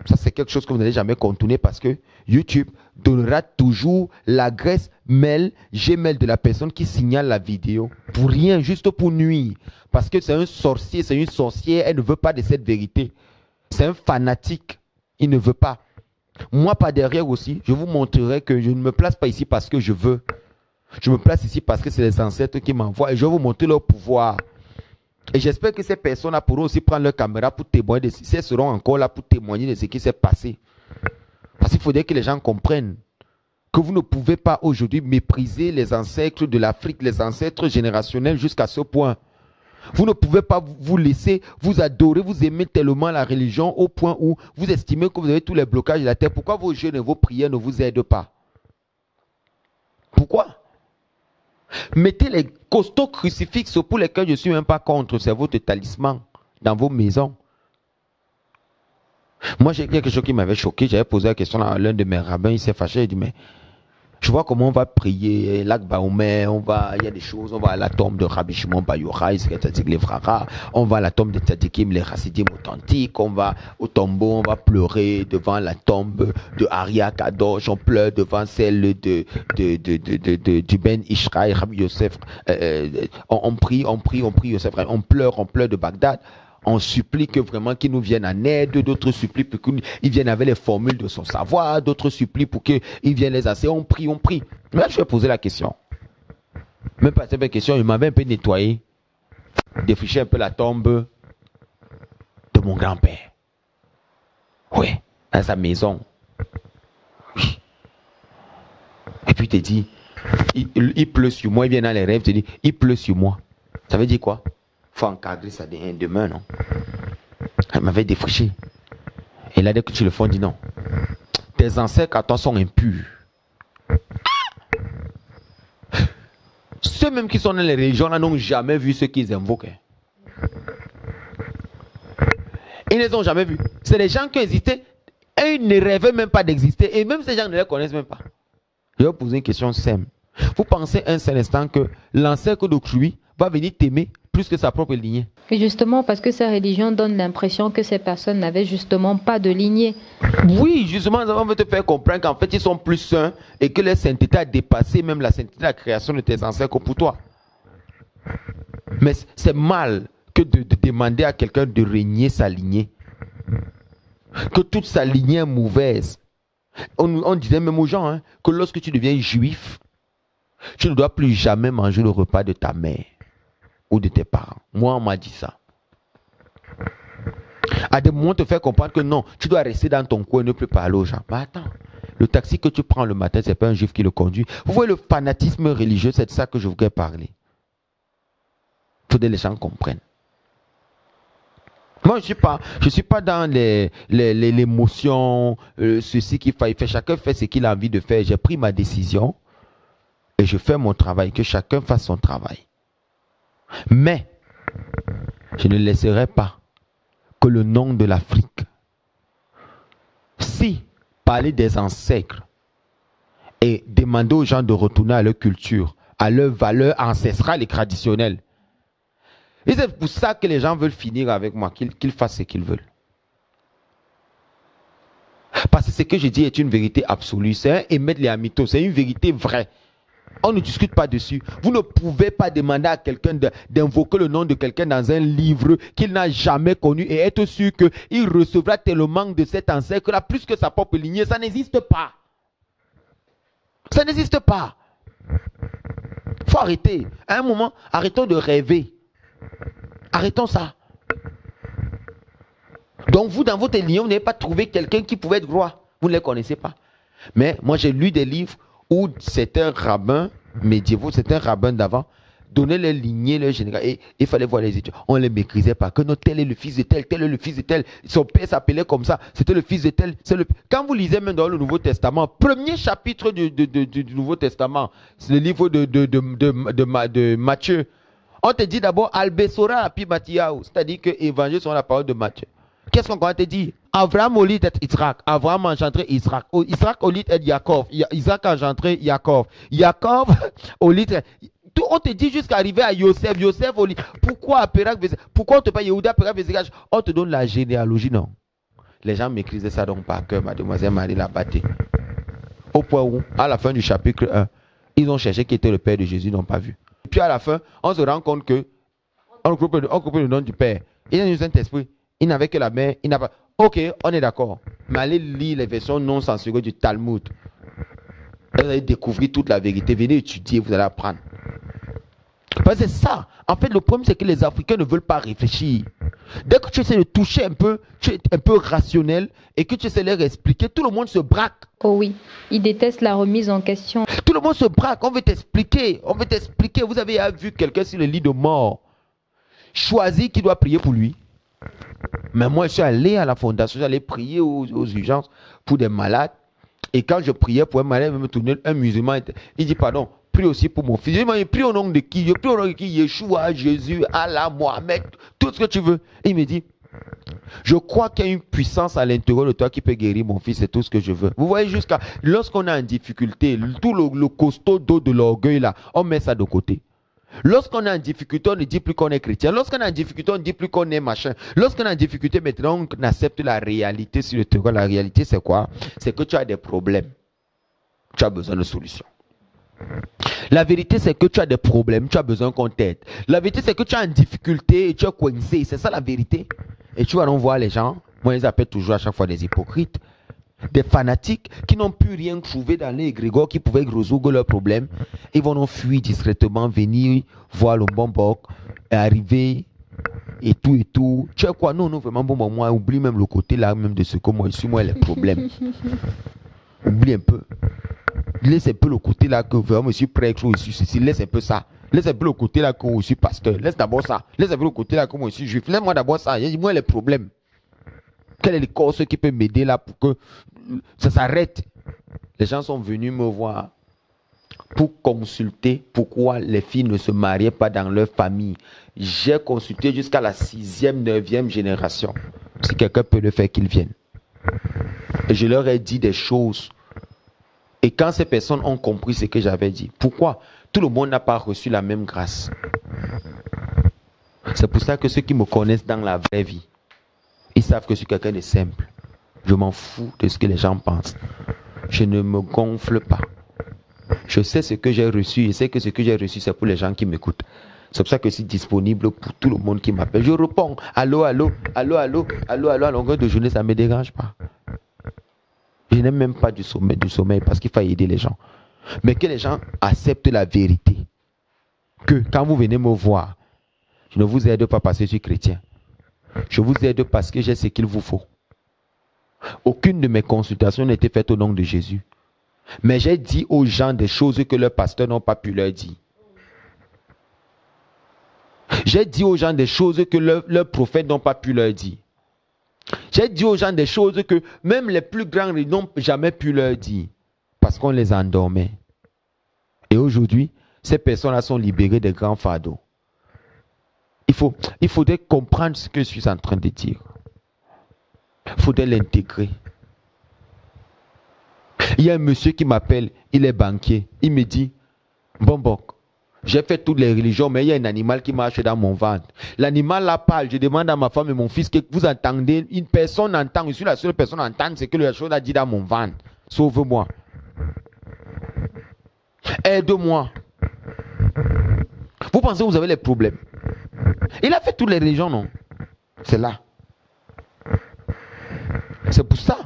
Speaker 2: Ça, c'est quelque chose que vous n'allez jamais contourner parce que YouTube donnera toujours l'adresse mail, Gmail de la personne qui signale la vidéo. Pour rien, juste pour nuire. Parce que c'est un sorcier, c'est une sorcière, elle ne veut pas de cette vérité. C'est un fanatique, il ne veut pas. Moi, par derrière aussi, je vous montrerai que je ne me place pas ici parce que je veux. Je me place ici parce que c'est les ancêtres qui m'envoient et je vais vous montrer leur pouvoir. Et j'espère que ces personnes-là pourront aussi prendre leur caméra pour témoigner, si elles seront encore là pour témoigner de ce qui s'est passé. Parce qu'il faudrait que les gens comprennent que vous ne pouvez pas aujourd'hui mépriser les ancêtres de l'Afrique, les ancêtres générationnels jusqu'à ce point. Vous ne pouvez pas vous laisser, vous adorer, vous aimer tellement la religion au point où vous estimez que vous avez tous les blocages de la terre. Pourquoi vos jeûnes et vos prières ne vous aident pas? Pourquoi? Mettez les costauds crucifixes pour lesquels je ne suis même pas contre, c'est votre talisman dans vos maisons. Moi, j'ai quelque chose qui m'avait choqué. J'avais posé la question à l'un de mes rabbins, il s'est fâché, il dit, mais je vois comment on va prier, Lac Baoumé, il y a des choses, on va à la tombe de Rabbi Shimon Bar Yochai, les Vrara, on va à la tombe de Tzadikim, les Chassidim authentiques, on va au tombeau, on va pleurer devant la tombe de Aria Kadosh, on pleure devant celle du Ben Ishraï, Rabbi Yosef, on prie Yosef, on pleure de Bagdad. On supplie que vraiment qu'il nous vienne en aide, d'autres supplient pour qu'il vienne avec les formules de son savoir, d'autres supplient pour qu'il vienne les asser, on prie. Mais là, je vais poser la question. Même pas cette question, il m'avait un peu nettoyé, défriché un peu la tombe de mon grand-père. Oui, dans sa maison. Oui. Et puis il te dit, il pleut sur moi, il vient dans les rêves, il te dit, il pleut sur moi. Ça veut dire quoi? Il faut encadrer ça demain, non? Elle m'avait défriché. Et là, dès que tu le fais, on dit non. Tes ancêtres à toi sont impurs. Ceux même qui sont dans les religions n'ont jamais vu ce qu'ils invoquent. Ils ne les ont jamais vus. C'est les gens qui ont existé et ils ne rêvaient même pas d'exister. Et même ces gens ne les connaissent même pas. Je vais vous poser une question simple. Vous pensez un seul instant que l'ancêtre d'autrui va venir t'aimer plus que sa propre lignée?
Speaker 1: Et justement, parce que ces religions donnent l'impression que ces personnes n'avaient justement pas de lignée.
Speaker 2: Oui, justement, on veut te faire comprendre qu'en fait, ils sont plus saints et que leur sainteté a dépassé même la sainteté de la création de tes ancêtres pour toi. Mais c'est mal que de demander à quelqu'un de régner sa lignée. Que toute sa lignée est mauvaise. On disait même aux gens que lorsque tu deviens juif, tu ne dois plus jamais manger le repas de ta mère ou de tes parents. Moi, on m'a dit ça. À des moments, te faire comprendre que non, tu dois rester dans ton coin et ne plus parler aux gens. Mais attends, le taxi que tu prends le matin, ce n'est pas un juif qui le conduit. Vous voyez le fanatisme religieux, c'est de ça que je voudrais parler. Il faut que les gens comprennent. Moi, je ne suis pas dans l'émotion, ceci qu'il faut faire. Chacun fait ce qu'il a envie de faire. J'ai pris ma décision et je fais mon travail. Que chacun fasse son travail. Mais, je ne laisserai pas que le nom de l'Afrique, si parler des ancêtres et demander aux gens de retourner à leur culture, à leurs valeurs ancestrales et traditionnelles, et c'est pour ça que les gens veulent finir avec moi, qu'ils fassent ce qu'ils veulent. Parce que ce que je dis est une vérité absolue, c'est un émettre les amitos, c'est une vérité vraie. On ne discute pas dessus. Vous ne pouvez pas demander à quelqu'un d'invoquer le nom de quelqu'un dans un livre qu'il n'a jamais connu et être sûr qu'il recevra tellement de cet ancêtre-là plus que sa propre lignée. Ça n'existe pas. Ça n'existe pas. faut arrêter. À un moment, arrêtons de rêver. Arrêtons ça. Donc vous, dans votre lignée, vous n'avez pas trouvé quelqu'un qui pouvait être roi. Vous ne les connaissez pas. Mais moi, j'ai lu des livres où c'était un rabbin médiévaux, c'était un rabbin d'avant, donnait les lignées, les généraux, et il fallait voir les études. On ne les méprisait pas. Que non, tel est le fils de tel, tel est le fils de tel. Son père s'appelait comme ça, c'était le fils de tel. Quand vous lisez même dans le Nouveau Testament, premier chapitre du Nouveau Testament, c'est le livre de Matthieu. On te dit d'abord Albesora puis Matthiaou, c'est-à-dire que l'évangile sont la parole de Matthieu. Qu'est-ce qu'on va te dire? Abraham au lit est Isaac. Abraham a engendré Isaac. Isaac au lit est Jacob. Isaac a engendré Jacob. Jacob au lit est... On te dit jusqu'à arriver à Yosef. Yosef au lit. Pourquoi on te parle Yehuda, Pérak, Vézégage? On te donne la généalogie, non? Les gens maîtrisaient ça donc par cœur, mademoiselle Marie Labatté. Au point où, à la fin du chapitre 1, ils ont cherché qui était le père de Jésus, ils n'ont pas vu. Et puis à la fin, on se rend compte que on coupe le nom du père. Il y a un Saint-Esprit. Il n'avait que la mère, il n'a pas... Ok, on est d'accord. Mais allez lire les versions non censurées du Talmud. Vous allez découvrir toute la vérité. Venez étudier, vous allez apprendre. Parce que c'est ça. En fait, le problème, c'est que les Africains ne veulent pas réfléchir. Dès que tu essaies de toucher un peu, tu es un peu rationnel et que tu essaies de leur expliquer, tout le monde se braque.
Speaker 1: Oh oui, ils détestent la remise en question.
Speaker 2: Tout le monde se braque. On veut t'expliquer. On veut t'expliquer. Vous avez vu quelqu'un sur le lit de mort. Choisis qui doit prier pour lui. Mais moi, je suis allé à la fondation, j'allais prier aux urgences pour des malades. Et quand je priais pour un malade, il me tournait un musulman. Il dit, pardon, prie aussi pour mon fils. Je dis, prie au nom de qui? Je prie au nom de qui? Yeshua, Jésus, Allah, Mohamed, tout ce que tu veux. Et il me dit, je crois qu'il y a une puissance à l'intérieur de toi qui peut guérir mon fils, c'est tout ce que je veux. Vous voyez, jusqu'à lorsqu'on est en difficulté, tout le costaud dos de l'orgueil là, on met ça de côté. Lorsqu'on est en difficulté, on ne dit plus qu'on est chrétien. Lorsqu'on est en difficulté, on ne dit plus qu'on est machin. Lorsqu'on est en difficulté, maintenant, on accepte la réalité sur le terrain. La réalité, c'est quoi? C'est que tu as des problèmes. Tu as besoin de solutions. La vérité, c'est que tu as des problèmes. Tu as besoin qu'on t'aide. La vérité, c'est que tu as une difficulté et tu es coincé. C'est ça la vérité. Et tu vas donc voir les gens. Moi, ils appellent toujours à chaque fois des hypocrites. Des fanatiques qui n'ont pu rien trouver dans les égrégores qui pouvaient résoudre leurs problèmes. Ils vont donc fuir discrètement, venir voir le bon boc, arriver et tout et tout. Tu sais quoi? Non, vraiment, bon, moi, oublie même le côté là, même de ce que moi, je suis, moi, les problèmes. Oublie un peu. Laisse un peu le côté là que vraiment, je suis prêtre, je suis ceci. Laisse un peu ça. Laisse un peu le côté là que je suis pasteur. Laisse d'abord ça. Laisse un peu le côté là que moi, je suis juif. Laisse-moi d'abord ça. Moi, les problèmes. Quel est le corps qui peut m'aider là pour que ça s'arrête? Les gens sont venus me voir pour consulter pourquoi les filles ne se mariaient pas dans leur famille. J'ai consulté jusqu'à la 6e, 9e génération. Si quelqu'un peut le faire, qu'il vienne. Et je leur ai dit des choses. Et quand ces personnes ont compris ce que j'avais dit, pourquoi? Tout le monde n'a pas reçu la même grâce. C'est pour ça que ceux qui me connaissent dans la vraie vie, ils savent que je suis quelqu'un de simple. Je m'en fous de ce que les gens pensent. Je ne me gonfle pas. Je sais ce que j'ai reçu. Je sais que ce que j'ai reçu, c'est pour les gens qui m'écoutent. C'est pour ça que je suis disponible pour tout le monde qui m'appelle. Je réponds. Allô, allô, allô, allô, allô, allô, à longueur de journée, ça ne me dérange pas. Je n'aime même pas du sommeil parce qu'il faut aider les gens. Mais que les gens acceptent la vérité. Que quand vous venez me voir, je ne vous aide pas parce que je suis chrétien. Je vous aide parce que j'ai ce qu'il vous faut. Aucune de mes consultations n'a été faite au nom de Jésus. Mais j'ai dit aux gens des choses que leurs pasteurs n'ont pas pu leur dire. J'ai dit aux gens des choses que leurs prophètes n'ont pas pu leur dire. J'ai dit aux gens des choses que même les plus grands n'ont jamais pu leur dire. Parce qu'on les endormait. Et aujourd'hui, ces personnes-là sont libérées des grands fardeaux. Il faudrait comprendre ce que je suis en train de dire. Il faudrait l'intégrer. Il y a un monsieur qui m'appelle, il est banquier. Il me dit, bon, j'ai fait toutes les religions, mais il y a un animal qui marche dans mon ventre. L'animal là parle, je demande à ma femme et mon fils que vous entendez, une personne entend, je suis la seule personne à entendre ce que la chose a dit dans mon ventre. Sauve-moi. Aide-moi. Vous pensez que vous avez les problèmes? Il a fait toutes les religions, non? C'est là. C'est pour ça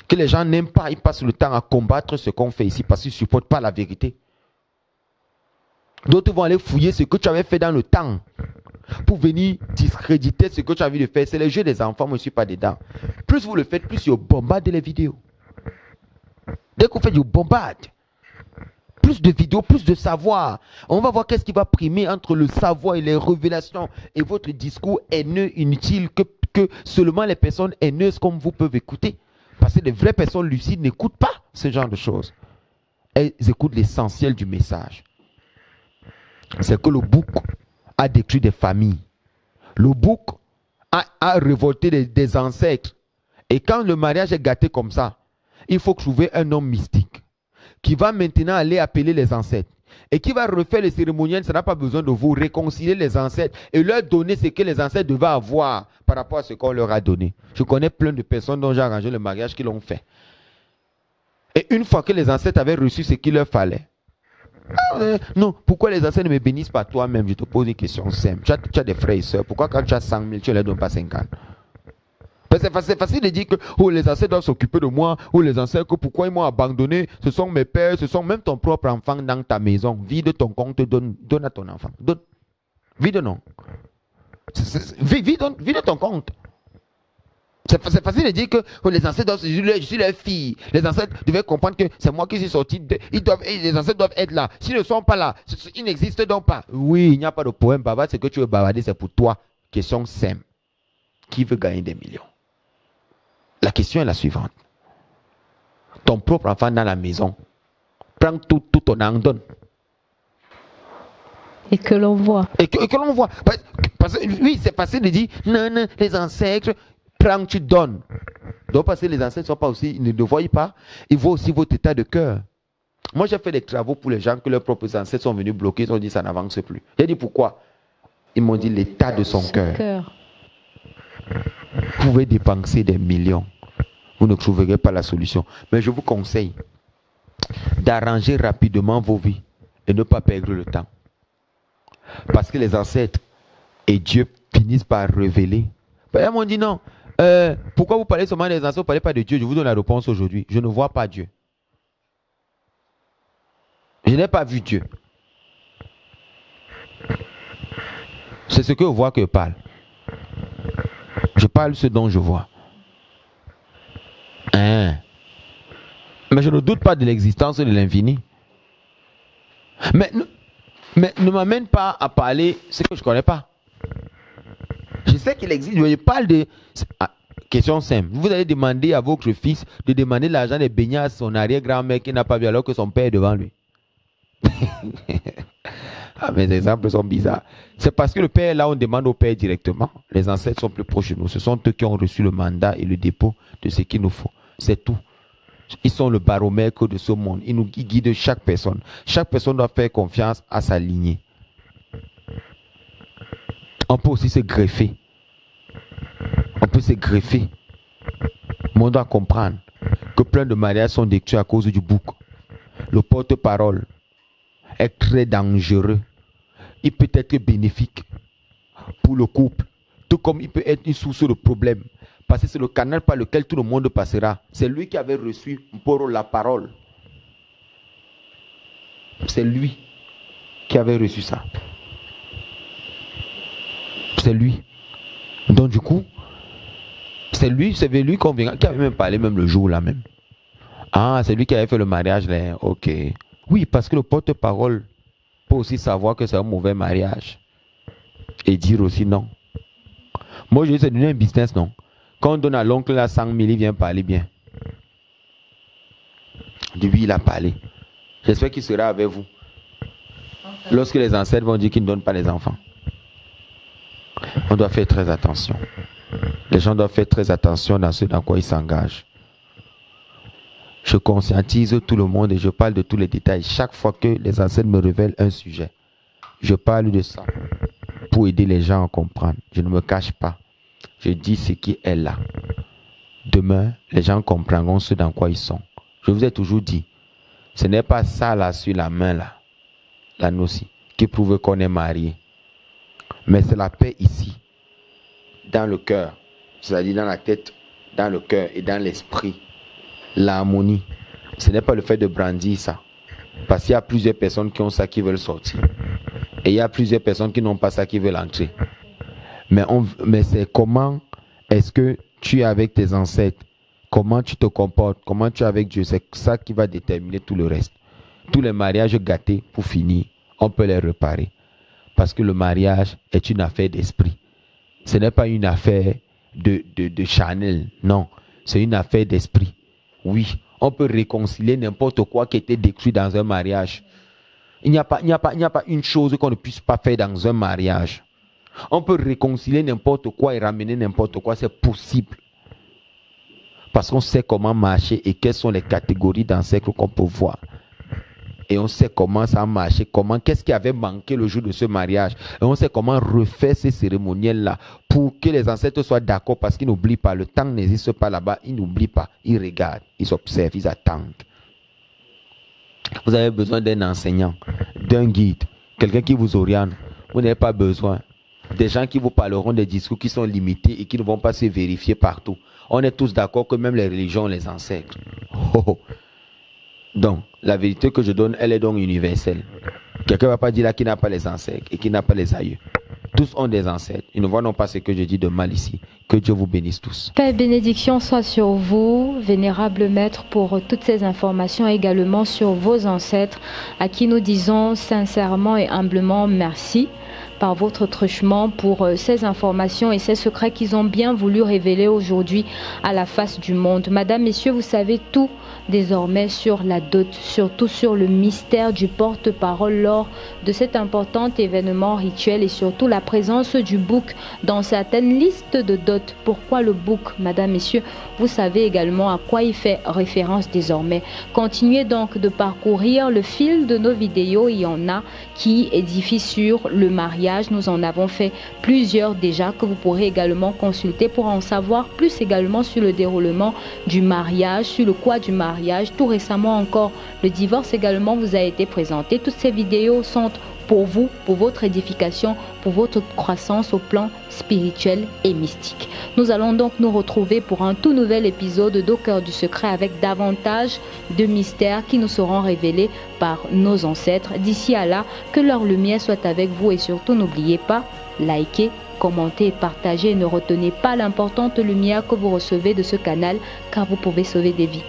Speaker 2: que les gens n'aiment pas, ils passent le temps à combattre ce qu'on fait ici parce qu'ils ne supportent pas la vérité. D'autres vont aller fouiller ce que tu avais fait dans le temps pour venir discréditer ce que tu as envie de faire. C'est le jeu des enfants, moi je ne suis pas dedans. Plus vous le faites, plus vous bombardez les vidéos. Dès qu'on fait du bombard, plus de vidéos, plus de savoir. On va voir qu'est-ce qui va primer entre le savoir et les révélations et votre discours haineux, inutile, que seulement les personnes haineuses comme vous peuvent écouter. Parce que les vraies personnes lucides n'écoutent pas ce genre de choses. Elles écoutent l'essentiel du message. C'est que le bouc a détruit des familles. Le bouc a révolté des ancêtres. Et quand le mariage est gâté comme ça, il faut trouver un homme mystique qui va maintenant aller appeler les ancêtres et qui va refaire le cérémoniel. Ça n'a pas besoin de vous réconcilier les ancêtres et leur donner ce que les ancêtres devaient avoir par rapport à ce qu'on leur a donné. Je connais plein de personnes dont j'ai arrangé le mariage qui l'ont fait. Et une fois que les ancêtres avaient reçu ce qu'il leur fallait, non, pourquoi les ancêtres ne me bénissent pas toi-même? Je te pose une question simple. Tu as des frères et sœurs. Pourquoi quand tu as 100 000, tu ne leur donnes pas 50? C'est facile de dire que oh, les ancêtres doivent s'occuper de moi, ou les ancêtres, pourquoi ils m'ont abandonné, ce sont mes pères, ce sont même ton propre enfant dans ta maison. Vide ton compte, donne à ton enfant. Donne. Vide non. Vide ton compte. C'est facile de dire que oh, les ancêtres doivent, je suis leur fille. Les ancêtres devaient comprendre que c'est moi qui suis sorti. Les ancêtres doivent être là. S'ils ne sont pas là, ils n'existent donc pas. Oui, il n'y a pas de poème bavard. Ce que tu veux bavarder, c'est pour toi. Question simple. Qui veut gagner des millions? La question est la suivante. Ton propre enfant dans la maison, prends tout ton argent, donne.
Speaker 1: Et que l'on voit.
Speaker 2: Et que l'on voit. Parce que, oui, c'est facile de dire, non, non, les ancêtres, prends, tu donnes. Donc parce que les ancêtres sont pas aussi, ils ne le voient pas, ils voient aussi votre état de cœur. Moi, j'ai fait des travaux pour les gens que leurs propres ancêtres sont venus bloquer, ils ont dit, ça n'avance plus. J'ai dit, pourquoi? Ils m'ont dit, l'état de son cœur. Vous pouvez dépenser des millions. Vous ne trouverez pas la solution. Mais je vous conseille d'arranger rapidement vos vies et ne pas perdre le temps. Parce que les ancêtres et Dieu finissent par révéler. Ils m'ont dit non. Pourquoi vous parlez seulement des ancêtres, vous ne parlez pas de Dieu? Je vous donne la réponse aujourd'hui. Je ne vois pas Dieu. Je n'ai pas vu Dieu. C'est ce que je vois que je parle. Je parle ce dont je vois. Mais je ne doute pas de l'existence de l'infini. Mais ne m'amène pas à parler ce que je ne connais pas. Je sais qu'il existe. Je parle de... question simple. Vous allez demander à votre fils de demander l'argent des beignets à son arrière-grand-mère qui n'a pas vu alors que son père est devant lui. Mes exemples sont bizarres. C'est parce que le père, là, on demande au père directement. Les ancêtres sont plus proches de nous. Ce sont eux qui ont reçu le mandat et le dépôt de ce qu'il nous faut. C'est tout. Ils sont le baromètre de ce monde. Ils nous guident chaque personne. Chaque personne doit faire confiance à sa lignée. On peut aussi se greffer. On peut se greffer. Mais on doit comprendre que plein de mariages sont détruits à cause du bouc. Le porte-parole est très dangereux. Il peut être bénéfique pour le couple, tout comme il peut être une source de problème. Parce que c'est le canal par lequel tout le monde passera. C'est lui qui avait reçu pour la parole. C'est lui qui avait reçu ça. C'est lui. Donc du coup, c'est lui qui avait même parlé même le jour là même. Ah, c'est lui qui avait fait le mariage là. Ok. Oui, parce que le porte-parole peut aussi savoir que c'est un mauvais mariage. Et dire aussi non. Moi, je dis c'est donner un business, non. Quand on donne à l'oncle là 100 000, il vient parler bien. De lui, il a parlé. J'espère qu'il sera avec vous. Lorsque les ancêtres vont dire qu'ils ne donnent pas les enfants. On doit faire très attention. Les gens doivent faire très attention dans ce dans quoi ils s'engagent. Je conscientise tout le monde et je parle de tous les détails. Chaque fois que les ancêtres me révèlent un sujet, je parle de ça pour aider les gens à comprendre. Je ne me cache pas. Je dis ce qui est là. Demain, les gens comprendront ce dans quoi ils sont. Je vous ai toujours dit, ce n'est pas ça là sur la main là, la noci, qui prouve qu'on est marié. Mais c'est la paix ici, dans le cœur, c'est-à-dire dans la tête, dans le cœur et dans l'esprit. L'harmonie, ce n'est pas le fait de brandir ça. Parce qu'il y a plusieurs personnes qui ont ça qui veulent sortir. Et il y a plusieurs personnes qui n'ont pas ça, qui veulent entrer. Mais c'est comment est-ce que tu es avec tes ancêtres, comment tu te comportes, comment tu es avec Dieu. C'est ça qui va déterminer tout le reste. Tous les mariages gâtés, pour finir, on peut les réparer. Parce que le mariage est une affaire d'esprit. Ce n'est pas une affaire de Chanel, non. C'est une affaire d'esprit. Oui, on peut réconcilier n'importe quoi qui était détruit dans un mariage. Il n'y a pas une chose qu'on ne puisse pas faire dans un mariage. On peut réconcilier n'importe quoi et ramener n'importe quoi, c'est possible. Parce qu'on sait comment marcher et quelles sont les catégories d'ancêtres qu'on peut voir. Et on sait comment ça a marché, qu'est-ce qui avait manqué le jour de ce mariage. Et on sait comment refaire ces cérémoniels-là pour que les ancêtres soient d'accord, parce qu'ils n'oublient pas. Le temps n'existe pas là-bas, ils n'oublient pas. Ils regardent, ils observent, ils attendent. Vous avez besoin d'un enseignant, d'un guide, quelqu'un qui vous oriente. Vous n'avez pas besoin des gens qui vous parleront des discours qui sont limités et qui ne vont pas se vérifier partout. On est tous d'accord que même les religions ont les ancêtres. Oh. Donc, la vérité que je donne, elle est donc universelle. Quelqu'un ne va pas dire là qu'il n'a pas les ancêtres et qu'il n'a pas les aïeux. Tous ont des ancêtres. Ils ne voient non pas ce que je dis de mal ici. Que Dieu vous bénisse tous.
Speaker 1: Paix et bénédiction soit sur vous, vénérable maître, pour toutes ces informations, également sur vos ancêtres, à qui nous disons sincèrement et humblement merci par votre truchement pour ces informations et ces secrets qu'ils ont bien voulu révéler aujourd'hui à la face du monde. Madame, messieurs, vous savez tout désormais sur la dot, surtout sur le mystère du porte-parole lors de cet important événement rituel et surtout la présence du bouc dans certaines listes de dot. Pourquoi le bouc, madame, messieurs? Vous savez également à quoi il fait référence désormais. Continuez donc de parcourir le fil de nos vidéos. Il y en a qui édifient sur le mariage. Nous en avons fait plusieurs déjà que vous pourrez également consulter pour en savoir plus également sur le déroulement du mariage, sur le quoi du mariage. Tout récemment encore, le divorce également vous a été présenté. Toutes ces vidéos sont pour vous, pour votre édification, pour votre croissance au plan spirituel et mystique. Nous allons donc nous retrouver pour un tout nouvel épisode d'Au cœur du secret avec davantage de mystères qui nous seront révélés par nos ancêtres. D'ici à là, que leur lumière soit avec vous et surtout n'oubliez pas, likez, commentez et partagez et ne retenez pas l'importante lumière que vous recevez de ce canal car vous pouvez sauver des vies.